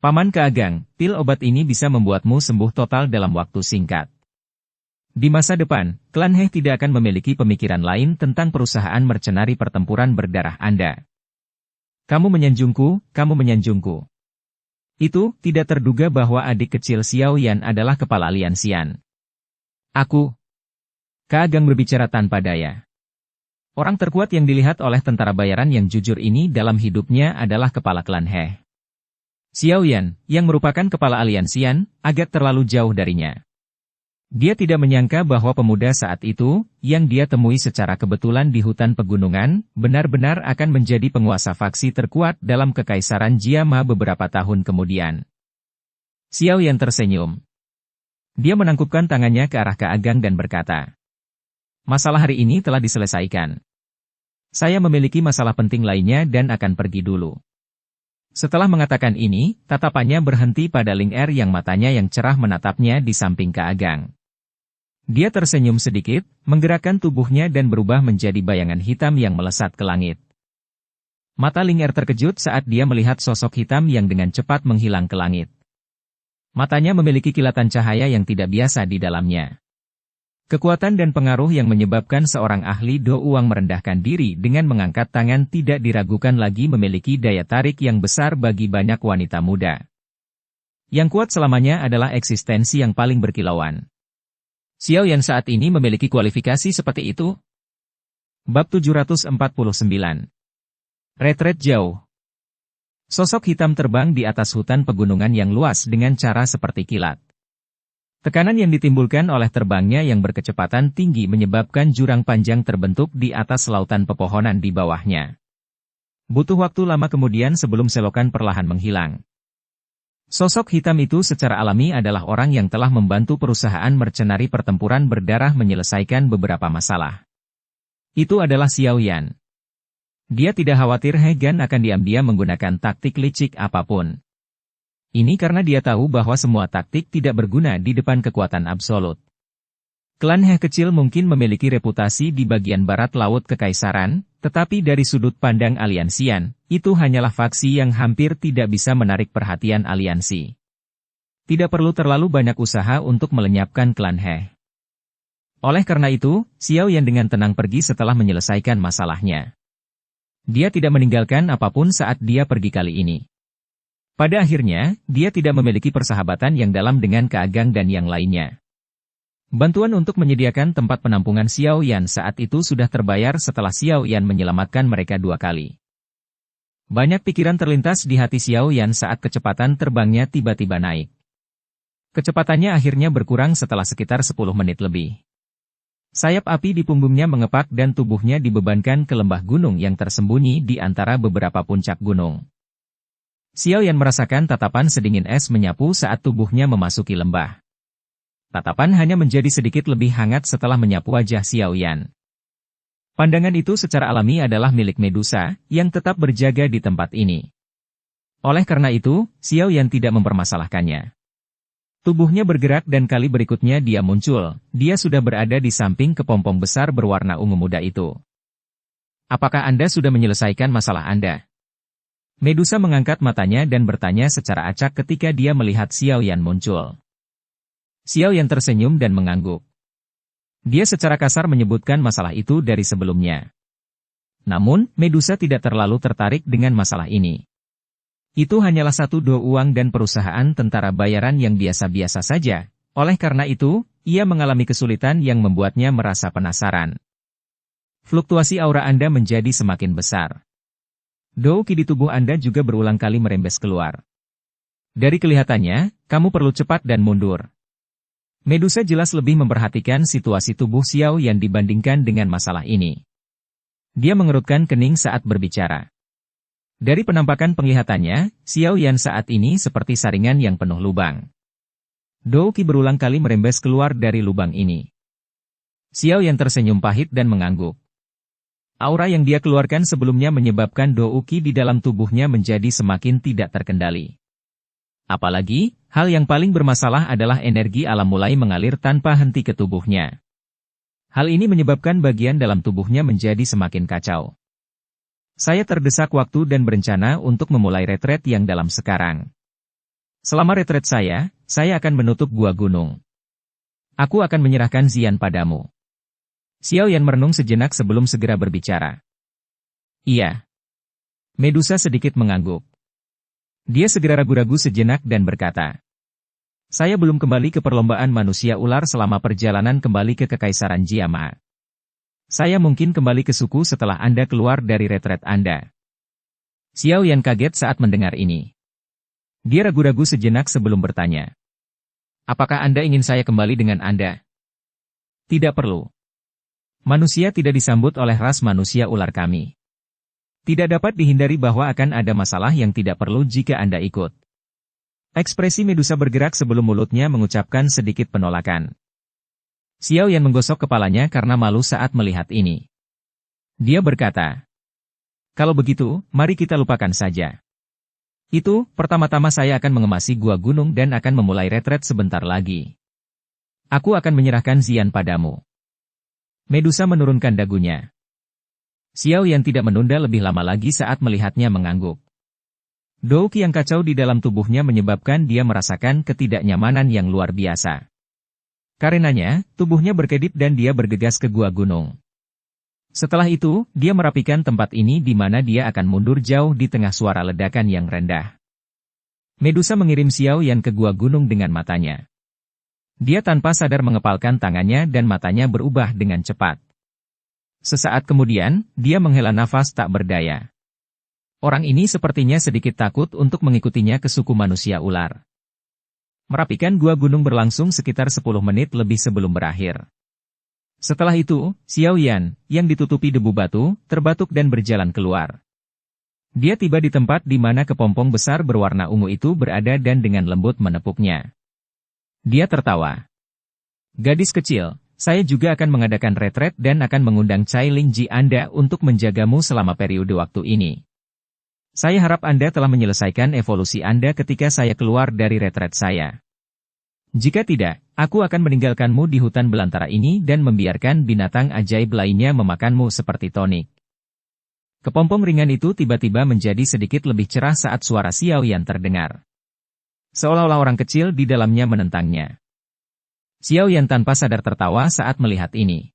Paman Keagang, pil obat ini bisa membuatmu sembuh total dalam waktu singkat. Di masa depan, klan He tidak akan memiliki pemikiran lain tentang perusahaan mercenari pertempuran berdarah Anda. Kamu menyanjungku. Itu, tidak terduga bahwa adik kecil Xiao Yan adalah kepala aliansian. Aku. Keagang berbicara tanpa daya. Orang terkuat yang dilihat oleh tentara bayaran yang jujur ini dalam hidupnya adalah kepala klan He. Xiao Yan, yang merupakan kepala aliansian, agak terlalu jauh darinya. Dia tidak menyangka bahwa pemuda saat itu, yang dia temui secara kebetulan di hutan pegunungan, benar-benar akan menjadi penguasa faksi terkuat dalam kekaisaran Jiama beberapa tahun kemudian. Xiao Yan tersenyum. Dia menangkupkan tangannya ke arah Keagang dan berkata, "Masalah hari ini telah diselesaikan. Saya memiliki masalah penting lainnya dan akan pergi dulu." Setelah mengatakan ini, tatapannya berhenti pada Ling Er yang matanya yang cerah menatapnya di samping Keagang. Dia tersenyum sedikit, menggerakkan tubuhnya dan berubah menjadi bayangan hitam yang melesat ke langit. Mata Ling Er terkejut saat dia melihat sosok hitam yang dengan cepat menghilang ke langit. Matanya memiliki kilatan cahaya yang tidak biasa di dalamnya. Kekuatan dan pengaruh yang menyebabkan seorang ahli Do Uang merendahkan diri dengan mengangkat tangan tidak diragukan lagi memiliki daya tarik yang besar bagi banyak wanita muda. Yang kuat selamanya adalah eksistensi yang paling berkilauan. Xiao Yan saat ini memiliki kualifikasi seperti itu. Bab 749. Retret jauh. Sosok hitam terbang di atas hutan pegunungan yang luas dengan cara seperti kilat. Tekanan yang ditimbulkan oleh terbangnya yang berkecepatan tinggi menyebabkan jurang panjang terbentuk di atas lautan pepohonan di bawahnya. Butuh waktu lama kemudian sebelum selokan perlahan menghilang. Sosok hitam itu secara alami adalah orang yang telah membantu perusahaan mercenari pertempuran berdarah menyelesaikan beberapa masalah. Itu adalah Xiao Yan. Dia tidak khawatir He Gan akan diam-diam menggunakan taktik licik apapun. Ini karena dia tahu bahwa semua taktik tidak berguna di depan kekuatan absolut. Klan He kecil mungkin memiliki reputasi di bagian barat laut kekaisaran, tetapi dari sudut pandang aliansian, itu hanyalah faksi yang hampir tidak bisa menarik perhatian aliansi. Tidak perlu terlalu banyak usaha untuk melenyapkan klan He. Oleh karena itu, Xiao Yan dengan tenang pergi setelah menyelesaikan masalahnya. Dia tidak meninggalkan apapun saat dia pergi kali ini. Pada akhirnya, dia tidak memiliki persahabatan yang dalam dengan Keagang dan yang lainnya. Bantuan untuk menyediakan tempat penampungan Xiao Yan saat itu sudah terbayar setelah Xiao Yan menyelamatkan mereka 2 kali. Banyak pikiran terlintas di hati Xiao Yan saat kecepatan terbangnya tiba-tiba naik. Kecepatannya akhirnya berkurang setelah sekitar 10 menit lebih. Sayap api di punggungnya mengepak dan tubuhnya dibebankan ke lembah gunung yang tersembunyi di antara beberapa puncak gunung. Xiao Yan merasakan tatapan sedingin es menyapu saat tubuhnya memasuki lembah. Tatapan hanya menjadi sedikit lebih hangat setelah menyapu wajah Xiao Yan. Pandangan itu secara alami adalah milik Medusa, yang tetap berjaga di tempat ini. Oleh karena itu, Xiao Yan tidak mempermasalahkannya. Tubuhnya bergerak dan kali berikutnya dia muncul, dia sudah berada di samping kepompong besar berwarna ungu muda itu. "Apakah Anda sudah menyelesaikan masalah Anda?" Medusa mengangkat matanya dan bertanya secara acak ketika dia melihat Xiao Yan muncul. Xiao Yan tersenyum dan mengangguk. Dia secara kasar menyebutkan masalah itu dari sebelumnya. Namun, Medusa tidak terlalu tertarik dengan masalah ini. Itu hanyalah satu Do Uang dan perusahaan tentara bayaran yang biasa-biasa saja. Oleh karena itu, ia mengalami kesulitan yang membuatnya merasa penasaran. Fluktuasi aura Anda menjadi semakin besar. Do Qi di tubuh Anda juga berulang kali merembes keluar. Dari kelihatannya, kamu perlu cepat dan mundur. Medusa jelas lebih memperhatikan situasi tubuh Xiao Yan dibandingkan dengan masalah ini. Dia mengerutkan kening saat berbicara. Dari penampakan penglihatannya, Xiao Yan saat ini seperti saringan yang penuh lubang. Do Qi berulang kali merembes keluar dari lubang ini. Xiao Yan tersenyum pahit dan mengangguk. Aura yang dia keluarkan sebelumnya menyebabkan Do Qi di dalam tubuhnya menjadi semakin tidak terkendali. Apalagi, hal yang paling bermasalah adalah energi alam mulai mengalir tanpa henti ke tubuhnya. Hal ini menyebabkan bagian dalam tubuhnya menjadi semakin kacau. Saya terdesak waktu dan berencana untuk memulai retret yang dalam sekarang. Selama retret saya akan menutup gua gunung. Aku akan menyerahkan Xian padamu. Xiao Yan merenung sejenak sebelum segera berbicara. Iya. Medusa sedikit mengangguk. Dia segera ragu-ragu sejenak dan berkata, "Saya belum kembali ke perlombaan manusia ular selama perjalanan kembali ke Kekaisaran Jiama. Saya mungkin kembali ke suku setelah Anda keluar dari retret Anda." Xiao Yan kaget saat mendengar ini. Dia ragu-ragu sejenak sebelum bertanya, Apakah Anda ingin saya kembali dengan Anda? Tidak perlu. Manusia tidak disambut oleh ras manusia ular kami. Tidak dapat dihindari bahwa akan ada masalah yang tidak perlu jika Anda ikut. Ekspresi Medusa bergerak sebelum mulutnya mengucapkan sedikit penolakan. Xiao Yan menggosok kepalanya karena malu saat melihat ini. Dia berkata, "Kalau begitu, mari kita lupakan saja. Itu, pertama-tama saya akan mengemasi gua gunung dan akan memulai retret sebentar lagi. Aku akan menyerahkan Xian padamu." Medusa menurunkan dagunya. Xiao Yan tidak menunda lebih lama lagi saat melihatnya mengangguk. Douqi yang kacau di dalam tubuhnya menyebabkan dia merasakan ketidaknyamanan yang luar biasa. Karenanya, tubuhnya berkedip dan dia bergegas ke gua gunung. Setelah itu, dia merapikan tempat ini di mana dia akan mundur jauh di tengah suara ledakan yang rendah. Medusa mengirim Xiao Yan ke gua gunung dengan matanya. Dia tanpa sadar mengepalkan tangannya dan matanya berubah dengan cepat. Sesaat kemudian, dia menghela nafas tak berdaya. Orang ini sepertinya sedikit takut untuk mengikutinya ke suku manusia ular. Merapikan gua gunung berlangsung sekitar 10 menit lebih sebelum berakhir. Setelah itu, Xiao Yan, yang ditutupi debu batu, terbatuk dan berjalan keluar. Dia tiba di tempat di mana kepompong besar berwarna ungu itu berada dan dengan lembut menepuknya. Dia tertawa. "Gadis kecil, saya juga akan mengadakan retret dan akan mengundang Cai Lingji Anda untuk menjagamu selama periode waktu ini. Saya harap Anda telah menyelesaikan evolusi Anda ketika saya keluar dari retret saya. Jika tidak, aku akan meninggalkanmu di hutan belantara ini dan membiarkan binatang ajaib lainnya memakanmu seperti tonik." Kepompong ringan itu tiba-tiba menjadi sedikit lebih cerah saat suara Xiao Yan terdengar. Seolah-olah orang kecil di dalamnya menentangnya. Xiao Yan tanpa sadar tertawa saat melihat ini.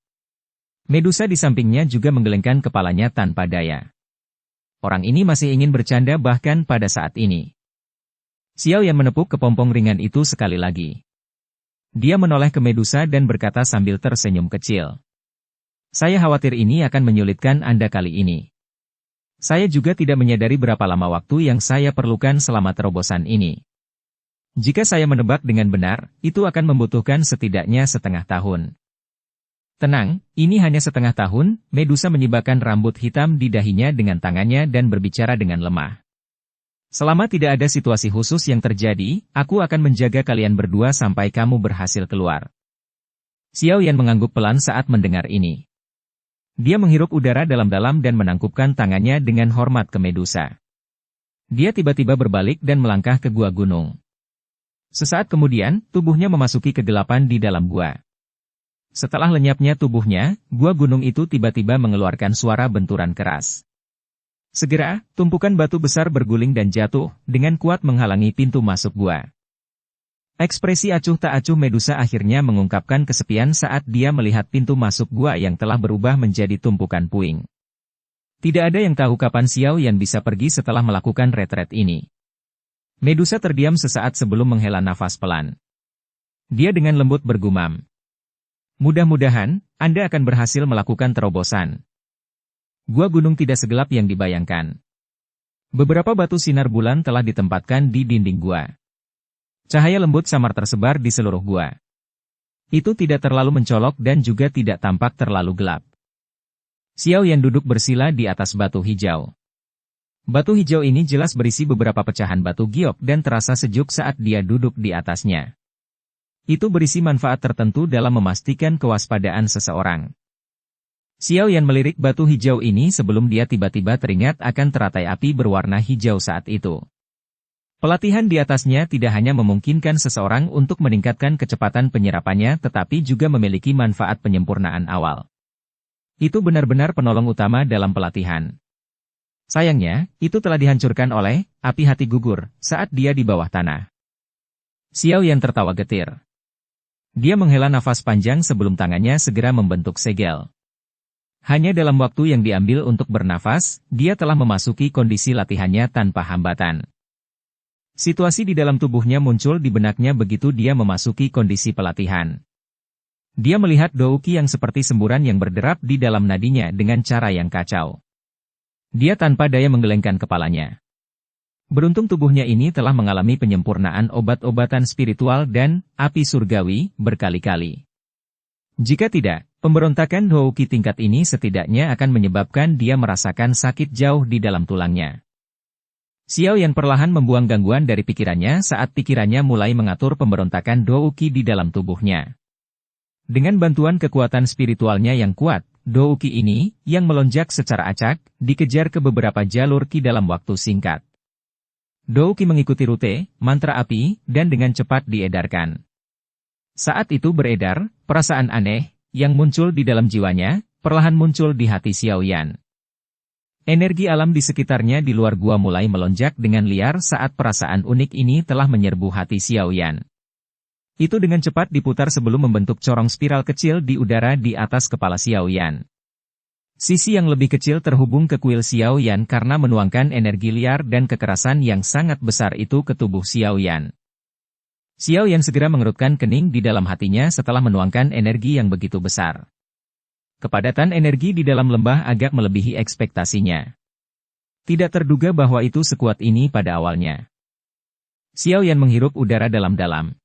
Medusa di sampingnya juga menggelengkan kepalanya tanpa daya. Orang ini masih ingin bercanda bahkan pada saat ini. Xiao Yan menepuk kepompong ringan itu sekali lagi. Dia menoleh ke Medusa dan berkata sambil tersenyum kecil. "Saya khawatir ini akan menyulitkan Anda kali ini. Saya juga tidak menyadari berapa lama waktu yang saya perlukan selama terobosan ini. Jika saya menebak dengan benar, itu akan membutuhkan setidaknya setengah tahun." "Tenang, ini hanya setengah tahun." Medusa menyibakkan rambut hitam di dahinya dengan tangannya dan berbicara dengan lemah. "Selama tidak ada situasi khusus yang terjadi, aku akan menjaga kalian berdua sampai kamu berhasil keluar." Xiao Yan mengangguk pelan saat mendengar ini. Dia menghirup udara dalam-dalam dan menangkupkan tangannya dengan hormat ke Medusa. Dia tiba-tiba berbalik dan melangkah ke gua gunung. Sesaat kemudian, tubuhnya memasuki kegelapan di dalam gua. Setelah lenyapnya tubuhnya, gua gunung itu tiba-tiba mengeluarkan suara benturan keras. Segera, tumpukan batu besar berguling dan jatuh, dengan kuat menghalangi pintu masuk gua. Ekspresi acuh tak acuh Medusa akhirnya mengungkapkan kesepian saat dia melihat pintu masuk gua yang telah berubah menjadi tumpukan puing. Tidak ada yang tahu kapan Xiao Yan bisa pergi setelah melakukan retret ini. Medusa terdiam sesaat sebelum menghela nafas pelan. Dia dengan lembut bergumam. "Mudah-mudahan, Anda akan berhasil melakukan terobosan." Gua gunung tidak segelap yang dibayangkan. Beberapa batu sinar bulan telah ditempatkan di dinding gua. Cahaya lembut samar tersebar di seluruh gua. Itu tidak terlalu mencolok dan juga tidak tampak terlalu gelap. Xiao Yan duduk bersila di atas batu hijau. Batu hijau ini jelas berisi beberapa pecahan batu giok dan terasa sejuk saat dia duduk di atasnya. Itu berisi manfaat tertentu dalam memastikan kewaspadaan seseorang. Xiao Yan melirik batu hijau ini sebelum dia tiba-tiba teringat akan teratai api berwarna hijau saat itu. Pelatihan di atasnya tidak hanya memungkinkan seseorang untuk meningkatkan kecepatan penyerapannya tetapi juga memiliki manfaat penyempurnaan awal. Itu benar-benar penolong utama dalam pelatihan. Sayangnya, itu telah dihancurkan oleh api hati gugur saat dia di bawah tanah. Xiao Yan tertawa getir. Dia menghela nafas panjang sebelum tangannya segera membentuk segel. Hanya dalam waktu yang diambil untuk bernafas, dia telah memasuki kondisi latihannya tanpa hambatan. Situasi di dalam tubuhnya muncul di benaknya begitu dia memasuki kondisi pelatihan. Dia melihat Douqi yang seperti semburan yang berderap di dalam nadinya dengan cara yang kacau. Dia tanpa daya menggelengkan kepalanya. Beruntung tubuhnya ini telah mengalami penyempurnaan obat-obatan spiritual dan api surgawi berkali-kali. Jika tidak, pemberontakan Douqi tingkat ini setidaknya akan menyebabkan dia merasakan sakit jauh di dalam tulangnya. Xiao Yan perlahan membuang gangguan dari pikirannya saat pikirannya mulai mengatur pemberontakan Douqi di dalam tubuhnya. Dengan bantuan kekuatan spiritualnya yang kuat, Douqi ini, yang melonjak secara acak, dikejar ke beberapa jalur ki dalam waktu singkat. Douqi mengikuti rute, mantra api, dan dengan cepat diedarkan. Saat itu beredar, perasaan aneh, yang muncul di dalam jiwanya, perlahan muncul di hati Xiao Yan. Energi alam di sekitarnya di luar gua mulai melonjak dengan liar saat perasaan unik ini telah menyerbu hati Xiao Yan. Itu dengan cepat diputar sebelum membentuk corong spiral kecil di udara di atas kepala Xiao Yan. Sisi yang lebih kecil terhubung ke kuil Xiao Yan karena menuangkan energi liar dan kekerasan yang sangat besar itu ke tubuh Xiao Yan. Xiao Yan segera mengerutkan kening di dalam hatinya setelah menuangkan energi yang begitu besar. Kepadatan energi di dalam lembah agak melebihi ekspektasinya. Tidak terduga bahwa itu sekuat ini pada awalnya. Xiao Yan menghirup udara dalam-dalam.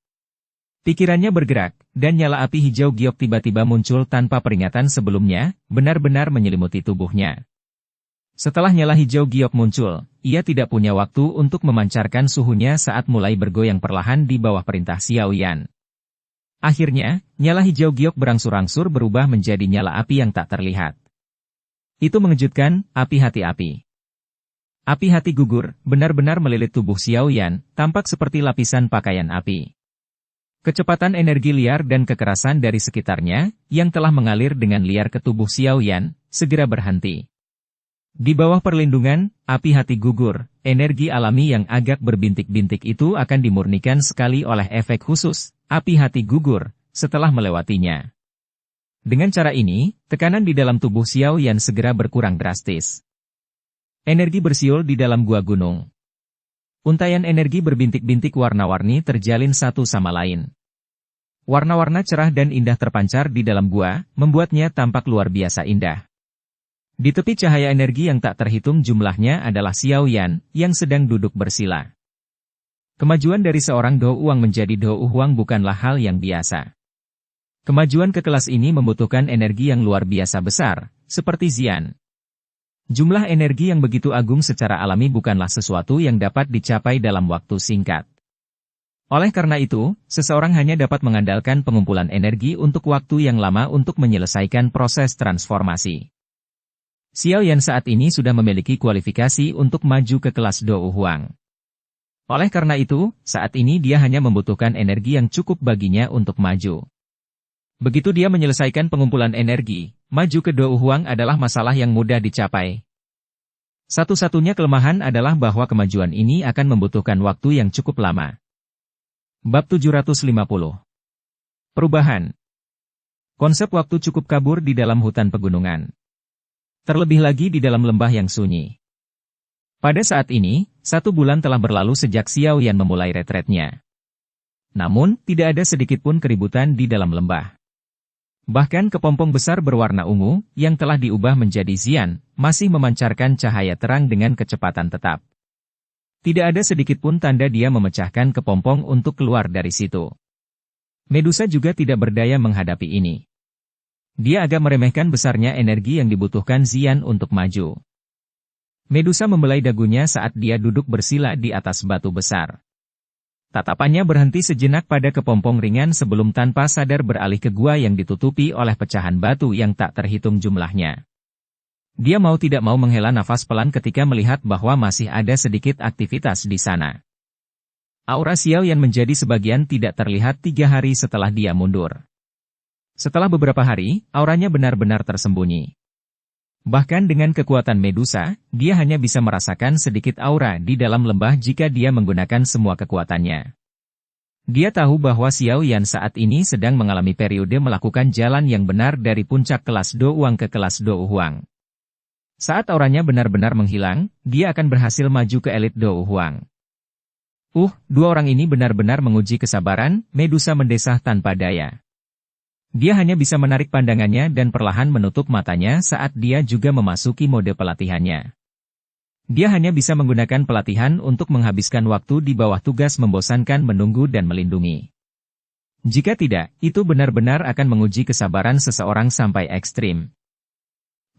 Pikirannya bergerak, dan nyala api hijau giok tiba-tiba muncul tanpa peringatan sebelumnya, benar-benar menyelimuti tubuhnya. Setelah nyala hijau giok muncul, ia tidak punya waktu untuk memancarkan suhunya saat mulai bergoyang perlahan di bawah perintah Xiao Yan. Akhirnya, nyala hijau giok berangsur-angsur berubah menjadi nyala api yang tak terlihat. Itu mengejutkan, api hati api. Api hati gugur, benar-benar melilit tubuh Xiao Yan, tampak seperti lapisan pakaian api. Kecepatan energi liar dan kekerasan dari sekitarnya, yang telah mengalir dengan liar ke tubuh Xiao Yan, segera berhenti. Di bawah perlindungan, api hati gugur, energi alami yang agak berbintik-bintik itu akan dimurnikan sekali oleh efek khusus, api hati gugur, setelah melewatinya. Dengan cara ini, tekanan di dalam tubuh Xiao Yan segera berkurang drastis. Energi bersiul di dalam gua gunung. Untaian energi berbintik-bintik warna-warni terjalin satu sama lain. Warna-warna cerah dan indah terpancar di dalam gua, membuatnya tampak luar biasa indah. Di tepi cahaya energi yang tak terhitung jumlahnya adalah Xiao Yan, yang sedang duduk bersila. Kemajuan dari seorang Dou Huang menjadi Dou Huang bukanlah hal yang biasa. Kemajuan ke kelas ini membutuhkan energi yang luar biasa besar, seperti Xian. Jumlah energi yang begitu agung secara alami bukanlah sesuatu yang dapat dicapai dalam waktu singkat. Oleh karena itu, seseorang hanya dapat mengandalkan pengumpulan energi untuk waktu yang lama untuk menyelesaikan proses transformasi. Xiao Yan saat ini sudah memiliki kualifikasi untuk maju ke kelas Dou Huang. Oleh karena itu, saat ini dia hanya membutuhkan energi yang cukup baginya untuk maju. Begitu dia menyelesaikan pengumpulan energi, maju ke Dou Huang adalah masalah yang mudah dicapai. Satu-satunya kelemahan adalah bahwa kemajuan ini akan membutuhkan waktu yang cukup lama. Bab 750. Perubahan. Konsep waktu cukup kabur di dalam hutan pegunungan. Terlebih lagi di dalam lembah yang sunyi. Pada saat ini, 1 bulan telah berlalu sejak Xiao Yan memulai retretnya. Namun, tidak ada sedikitpun keributan di dalam lembah. Bahkan kepompong besar berwarna ungu, yang telah diubah menjadi Xian, masih memancarkan cahaya terang dengan kecepatan tetap. Tidak ada sedikitpun tanda dia memecahkan kepompong untuk keluar dari situ. Medusa juga tidak berdaya menghadapi ini. Dia agak meremehkan besarnya energi yang dibutuhkan Xian untuk maju. Medusa membelai dagunya saat dia duduk bersila di atas batu besar. Tatapannya berhenti sejenak pada kepompong ringan sebelum tanpa sadar beralih ke gua yang ditutupi oleh pecahan batu yang tak terhitung jumlahnya. Dia mau tidak mau menghela nafas pelan ketika melihat bahwa masih ada sedikit aktivitas di sana. Aura Xiao Yan menjadi sebagian tidak terlihat 3 hari setelah dia mundur. Setelah beberapa hari, auranya benar-benar tersembunyi. Bahkan dengan kekuatan Medusa, dia hanya bisa merasakan sedikit aura di dalam lembah jika dia menggunakan semua kekuatannya. Dia tahu bahwa Xiao Yan saat ini sedang mengalami periode melakukan jalan yang benar dari puncak kelas Dou Huang ke kelas Dou Huang. Saat auranya benar-benar menghilang, dia akan berhasil maju ke elit Dou Huang. 2 orang ini benar-benar menguji kesabaran, Medusa mendesah tanpa daya. Dia hanya bisa menarik pandangannya dan perlahan menutup matanya saat dia juga memasuki mode pelatihannya. Dia hanya bisa menggunakan pelatihan untuk menghabiskan waktu di bawah tugas membosankan menunggu dan melindungi. Jika tidak, itu benar-benar akan menguji kesabaran seseorang sampai ekstrim.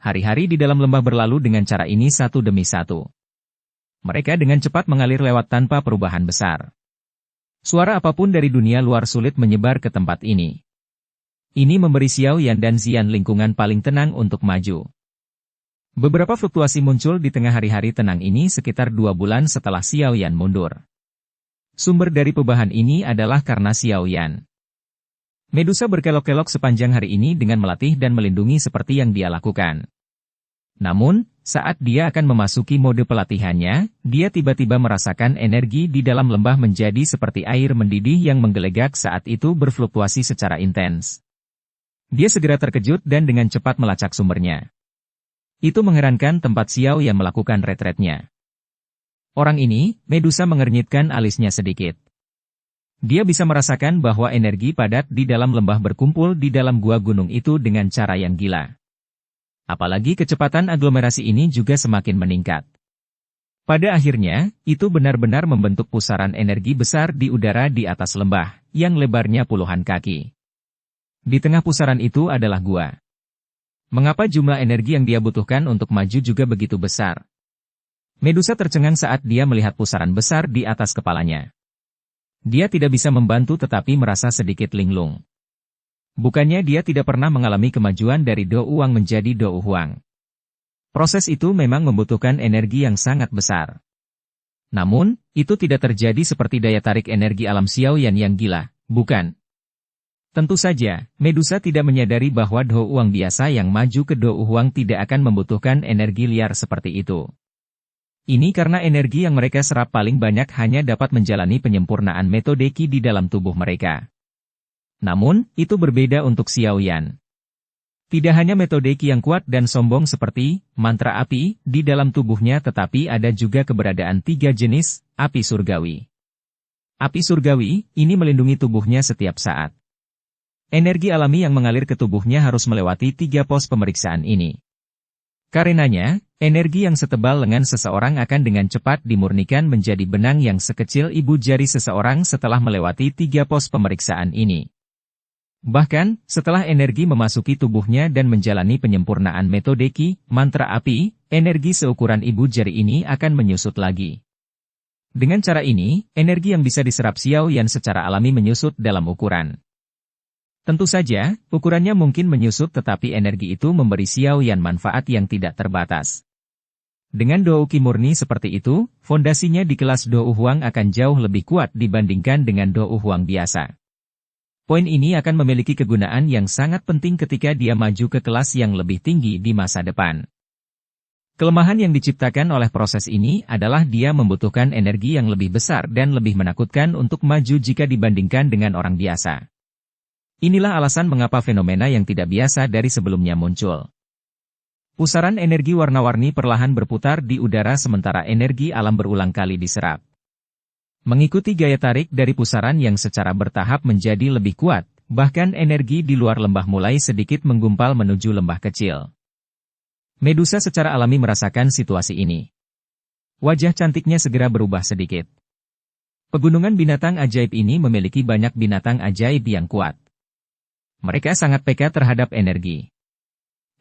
Hari-hari di dalam lembah berlalu dengan cara ini satu demi satu. Mereka dengan cepat mengalir lewat tanpa perubahan besar. Suara apapun dari dunia luar sulit menyebar ke tempat ini. Ini memberi Xiao Yan dan Xian lingkungan paling tenang untuk maju. Beberapa fluktuasi muncul di tengah hari-hari tenang ini sekitar 2 bulan setelah Xiao Yan mundur. Sumber dari perubahan ini adalah karena Xiao Yan. Medusa berkelok-kelok sepanjang hari ini dengan melatih dan melindungi seperti yang dia lakukan. Namun, saat dia akan memasuki mode pelatihannya, dia tiba-tiba merasakan energi di dalam lembah menjadi seperti air mendidih yang menggelegak saat itu berfluktuasi secara intens. Dia segera terkejut dan dengan cepat melacak sumbernya. Itu mengherankan tempat Xiao yang melakukan retretnya. Orang ini, Medusa mengernyitkan alisnya sedikit. Dia bisa merasakan bahwa energi padat di dalam lembah berkumpul di dalam gua gunung itu dengan cara yang gila. Apalagi kecepatan aglomerasi ini juga semakin meningkat. Pada akhirnya, itu benar-benar membentuk pusaran energi besar di udara di atas lembah, yang lebarnya puluhan kaki. Di tengah pusaran itu adalah gua. Mengapa jumlah energi yang dia butuhkan untuk maju juga begitu besar? Medusa tercengang saat dia melihat pusaran besar di atas kepalanya. Dia tidak bisa membantu tetapi merasa sedikit linglung. Bukannya dia tidak pernah mengalami kemajuan dari Do Uang menjadi Do Huang. Proses itu memang membutuhkan energi yang sangat besar. Namun, itu tidak terjadi seperti daya tarik energi alam Xiao Yan yang gila, bukan? Tentu saja, Medusa tidak menyadari bahwa Do Uang biasa yang maju ke Do Huang tidak akan membutuhkan energi liar seperti itu. Ini karena energi yang mereka serap paling banyak hanya dapat menjalani penyempurnaan metode Qi di dalam tubuh mereka. Namun, itu berbeda untuk Xiao Yan. Tidak hanya metode Qi yang kuat dan sombong seperti mantra api di dalam tubuhnya tetapi ada juga keberadaan 3 jenis api surgawi. Api surgawi ini melindungi tubuhnya setiap saat. Energi alami yang mengalir ke tubuhnya harus melewati 3 pos pemeriksaan ini. Karenanya, energi yang setebal lengan seseorang akan dengan cepat dimurnikan menjadi benang yang sekecil ibu jari seseorang setelah melewati 3 pos pemeriksaan ini. Bahkan, setelah energi memasuki tubuhnya dan menjalani penyempurnaan metode Qi, mantra api, energi seukuran ibu jari ini akan menyusut lagi. Dengan cara ini, energi yang bisa diserap Xiao Yan secara alami menyusut dalam ukuran. Tentu saja, ukurannya mungkin menyusut tetapi energi itu memberi Xiao Yan manfaat yang tidak terbatas. Dengan Do Qi murni seperti itu, fondasinya di kelas Do Huang akan jauh lebih kuat dibandingkan dengan Do Huang biasa. Poin ini akan memiliki kegunaan yang sangat penting ketika dia maju ke kelas yang lebih tinggi di masa depan. Kelemahan yang diciptakan oleh proses ini adalah dia membutuhkan energi yang lebih besar dan lebih menakutkan untuk maju jika dibandingkan dengan orang biasa. Inilah alasan mengapa fenomena yang tidak biasa dari sebelumnya muncul. Pusaran energi warna-warni perlahan berputar di udara sementara energi alam berulang kali diserap. Mengikuti gaya tarik dari pusaran yang secara bertahap menjadi lebih kuat, bahkan energi di luar lembah mulai sedikit menggumpal menuju lembah kecil. Medusa secara alami merasakan situasi ini. Wajah cantiknya segera berubah sedikit. Pegunungan binatang ajaib ini memiliki banyak binatang ajaib yang kuat. Mereka sangat peka terhadap energi.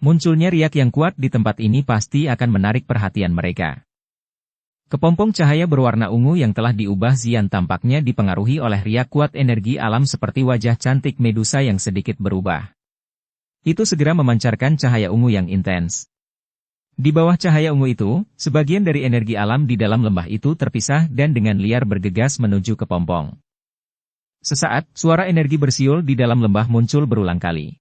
Munculnya riak yang kuat di tempat ini pasti akan menarik perhatian mereka. Kepompong cahaya berwarna ungu yang telah diubah Xian tampaknya dipengaruhi oleh riak kuat energi alam seperti wajah cantik Medusa yang sedikit berubah. Itu segera memancarkan cahaya ungu yang intens. Di bawah cahaya ungu itu, sebagian dari energi alam di dalam lembah itu terpisah dan dengan liar bergegas menuju kepompong. Sesaat, suara energi bersiul di dalam lembah muncul berulang kali.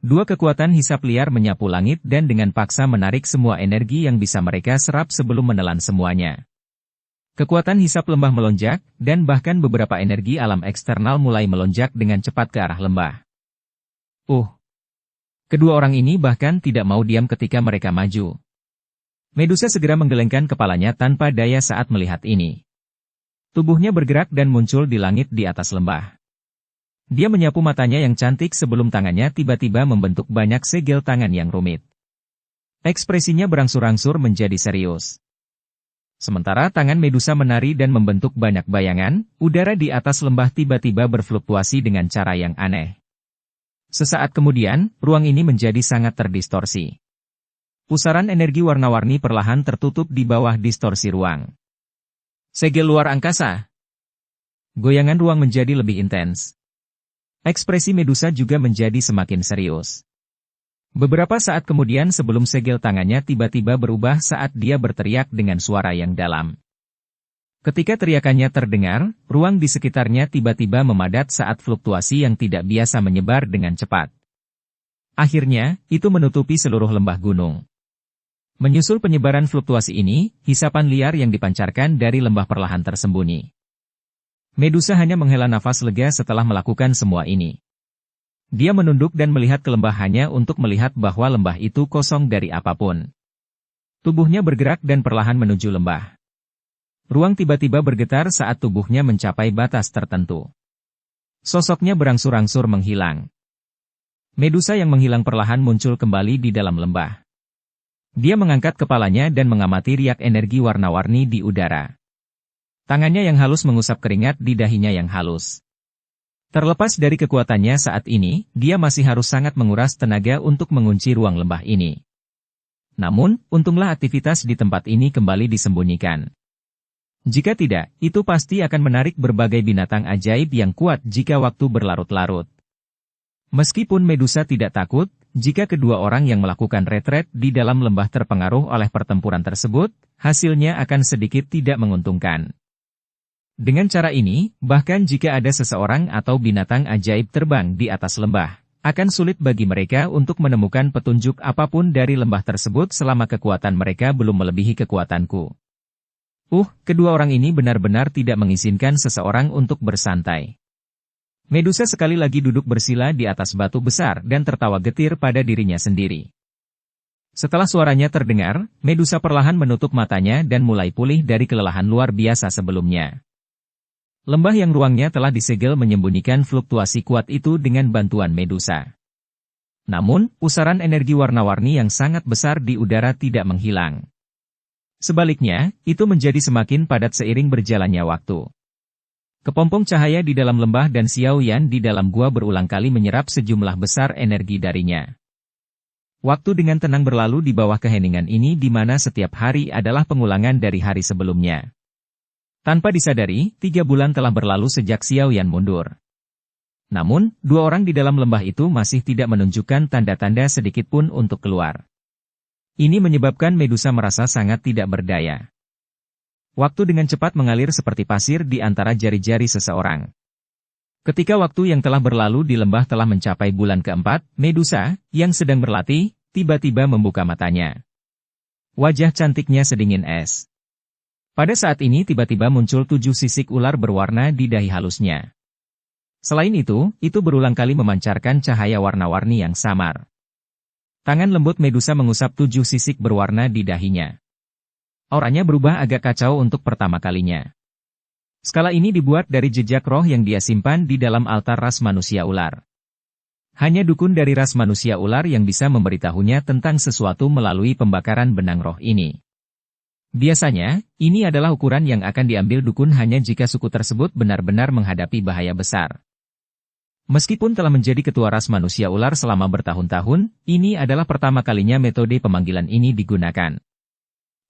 2 kekuatan hisap liar menyapu langit dan dengan paksa menarik semua energi yang bisa mereka serap sebelum menelan semuanya. Kekuatan hisap lembah melonjak, dan bahkan beberapa energi alam eksternal mulai melonjak dengan cepat ke arah lembah. Kedua orang ini bahkan tidak mau diam ketika mereka maju. Medusa segera menggelengkan kepalanya tanpa daya saat melihat ini. Tubuhnya bergerak dan muncul di langit di atas lembah. Dia menyapu matanya yang cantik sebelum tangannya tiba-tiba membentuk banyak segel tangan yang rumit. Ekspresinya berangsur-angsur menjadi serius. Sementara tangan Medusa menari dan membentuk banyak bayangan, udara di atas lembah tiba-tiba berfluktuasi dengan cara yang aneh. Sesaat kemudian, ruang ini menjadi sangat terdistorsi. Pusaran energi warna-warni perlahan tertutup di bawah distorsi ruang. Segel luar angkasa. Goyangan ruang menjadi lebih intens. Ekspresi Medusa juga menjadi semakin serius. Beberapa saat kemudian sebelum segel tangannya tiba-tiba berubah saat dia berteriak dengan suara yang dalam. Ketika teriakannya terdengar, ruang di sekitarnya tiba-tiba memadat saat fluktuasi yang tidak biasa menyebar dengan cepat. Akhirnya, itu menutupi seluruh lembah gunung. Menyusul penyebaran fluktuasi ini, hisapan liar yang dipancarkan dari lembah perlahan tersembunyi. Medusa hanya menghela nafas lega setelah melakukan semua ini. Dia menunduk dan melihat ke lembah hanya untuk melihat bahwa lembah itu kosong dari apapun. Tubuhnya bergerak dan perlahan menuju lembah. Ruang tiba-tiba bergetar saat tubuhnya mencapai batas tertentu. Sosoknya berangsur-angsur menghilang. Medusa yang menghilang perlahan muncul kembali di dalam lembah. Dia mengangkat kepalanya dan mengamati riak energi warna-warni di udara. Tangannya yang halus mengusap keringat di dahinya yang halus. Terlepas dari kekuatannya saat ini, dia masih harus sangat menguras tenaga untuk mengunci ruang lembah ini. Namun, untunglah aktivitas di tempat ini kembali disembunyikan. Jika tidak, itu pasti akan menarik berbagai binatang ajaib yang kuat jika waktu berlarut-larut. Meskipun Medusa tidak takut, jika kedua orang yang melakukan retret di dalam lembah terpengaruh oleh pertempuran tersebut, hasilnya akan sedikit tidak menguntungkan. Dengan cara ini, bahkan jika ada seseorang atau binatang ajaib terbang di atas lembah, akan sulit bagi mereka untuk menemukan petunjuk apapun dari lembah tersebut selama kekuatan mereka belum melebihi kekuatanku. Kedua orang ini benar-benar tidak mengizinkan seseorang untuk bersantai. Medusa sekali lagi duduk bersila di atas batu besar dan tertawa getir pada dirinya sendiri. Setelah suaranya terdengar, Medusa perlahan menutup matanya dan mulai pulih dari kelelahan luar biasa sebelumnya. Lembah yang ruangnya telah disegel menyembunyikan fluktuasi kuat itu dengan bantuan Medusa. Namun, pusaran energi warna-warni yang sangat besar di udara tidak menghilang. Sebaliknya, itu menjadi semakin padat seiring berjalannya waktu. Kepompong cahaya di dalam lembah dan Xiao Yan di dalam gua berulang kali menyerap sejumlah besar energi darinya. Waktu dengan tenang berlalu di bawah keheningan ini di mana setiap hari adalah pengulangan dari hari sebelumnya. Tanpa disadari, 3 bulan telah berlalu sejak Xiao Yan mundur. Namun, 2 orang di dalam lembah itu masih tidak menunjukkan tanda-tanda sedikit pun untuk keluar. Ini menyebabkan Medusa merasa sangat tidak berdaya. Waktu dengan cepat mengalir seperti pasir di antara jari-jari seseorang. Ketika waktu yang telah berlalu di lembah telah mencapai bulan keempat, Medusa, yang sedang berlatih, tiba-tiba membuka matanya. Wajah cantiknya sedingin es. Pada saat ini tiba-tiba muncul 7 sisik ular berwarna di dahi halusnya. Selain itu berulang kali memancarkan cahaya warna-warni yang samar. Tangan lembut Medusa mengusap 7 sisik berwarna di dahinya. Auranya berubah agak kacau untuk pertama kalinya. Skala ini dibuat dari jejak roh yang dia simpan di dalam altar ras manusia ular. Hanya dukun dari ras manusia ular yang bisa memberitahunya tentang sesuatu melalui pembakaran benang roh ini. Biasanya, ini adalah ukuran yang akan diambil dukun hanya jika suku tersebut benar-benar menghadapi bahaya besar. Meskipun telah menjadi ketua ras manusia ular selama bertahun-tahun, ini adalah pertama kalinya metode pemanggilan ini digunakan.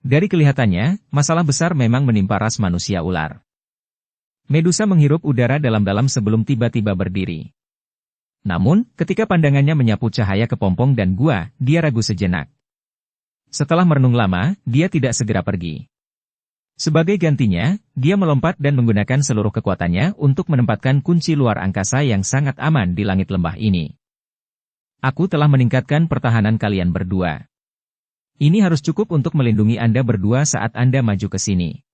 Dari kelihatannya, masalah besar memang menimpa ras manusia ular. Medusa menghirup udara dalam-dalam sebelum tiba-tiba berdiri. Namun, ketika pandangannya menyapu cahaya kepompong dan gua, dia ragu sejenak. Setelah merenung lama, dia tidak segera pergi. Sebagai gantinya, dia melompat dan menggunakan seluruh kekuatannya untuk menempatkan kunci luar angkasa yang sangat aman di langit lembah ini. Aku telah meningkatkan pertahanan kalian berdua. Ini harus cukup untuk melindungi Anda berdua saat Anda maju ke sini.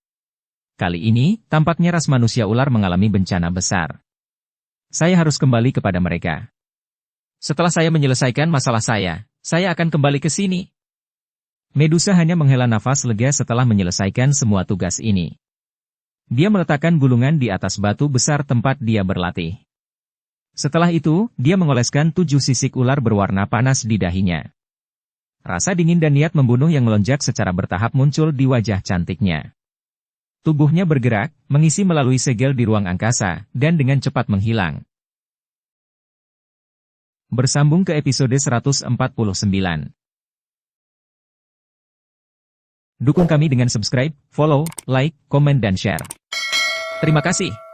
Kali ini, tampaknya ras manusia ular mengalami bencana besar. Saya harus kembali kepada mereka. Setelah saya menyelesaikan masalah saya akan kembali ke sini. Medusa hanya menghela nafas lega setelah menyelesaikan semua tugas ini. Dia meletakkan gulungan di atas batu besar tempat dia berlatih. Setelah itu, dia mengoleskan 7 sisik ular berwarna panas di dahinya. Rasa dingin dan niat membunuh yang melonjak secara bertahap muncul di wajah cantiknya. Tubuhnya bergerak, mengisi melalui segel di ruang angkasa, dan dengan cepat menghilang. Bersambung ke episode 149. Dukung kami dengan subscribe, follow, like, komen dan share. Terima kasih.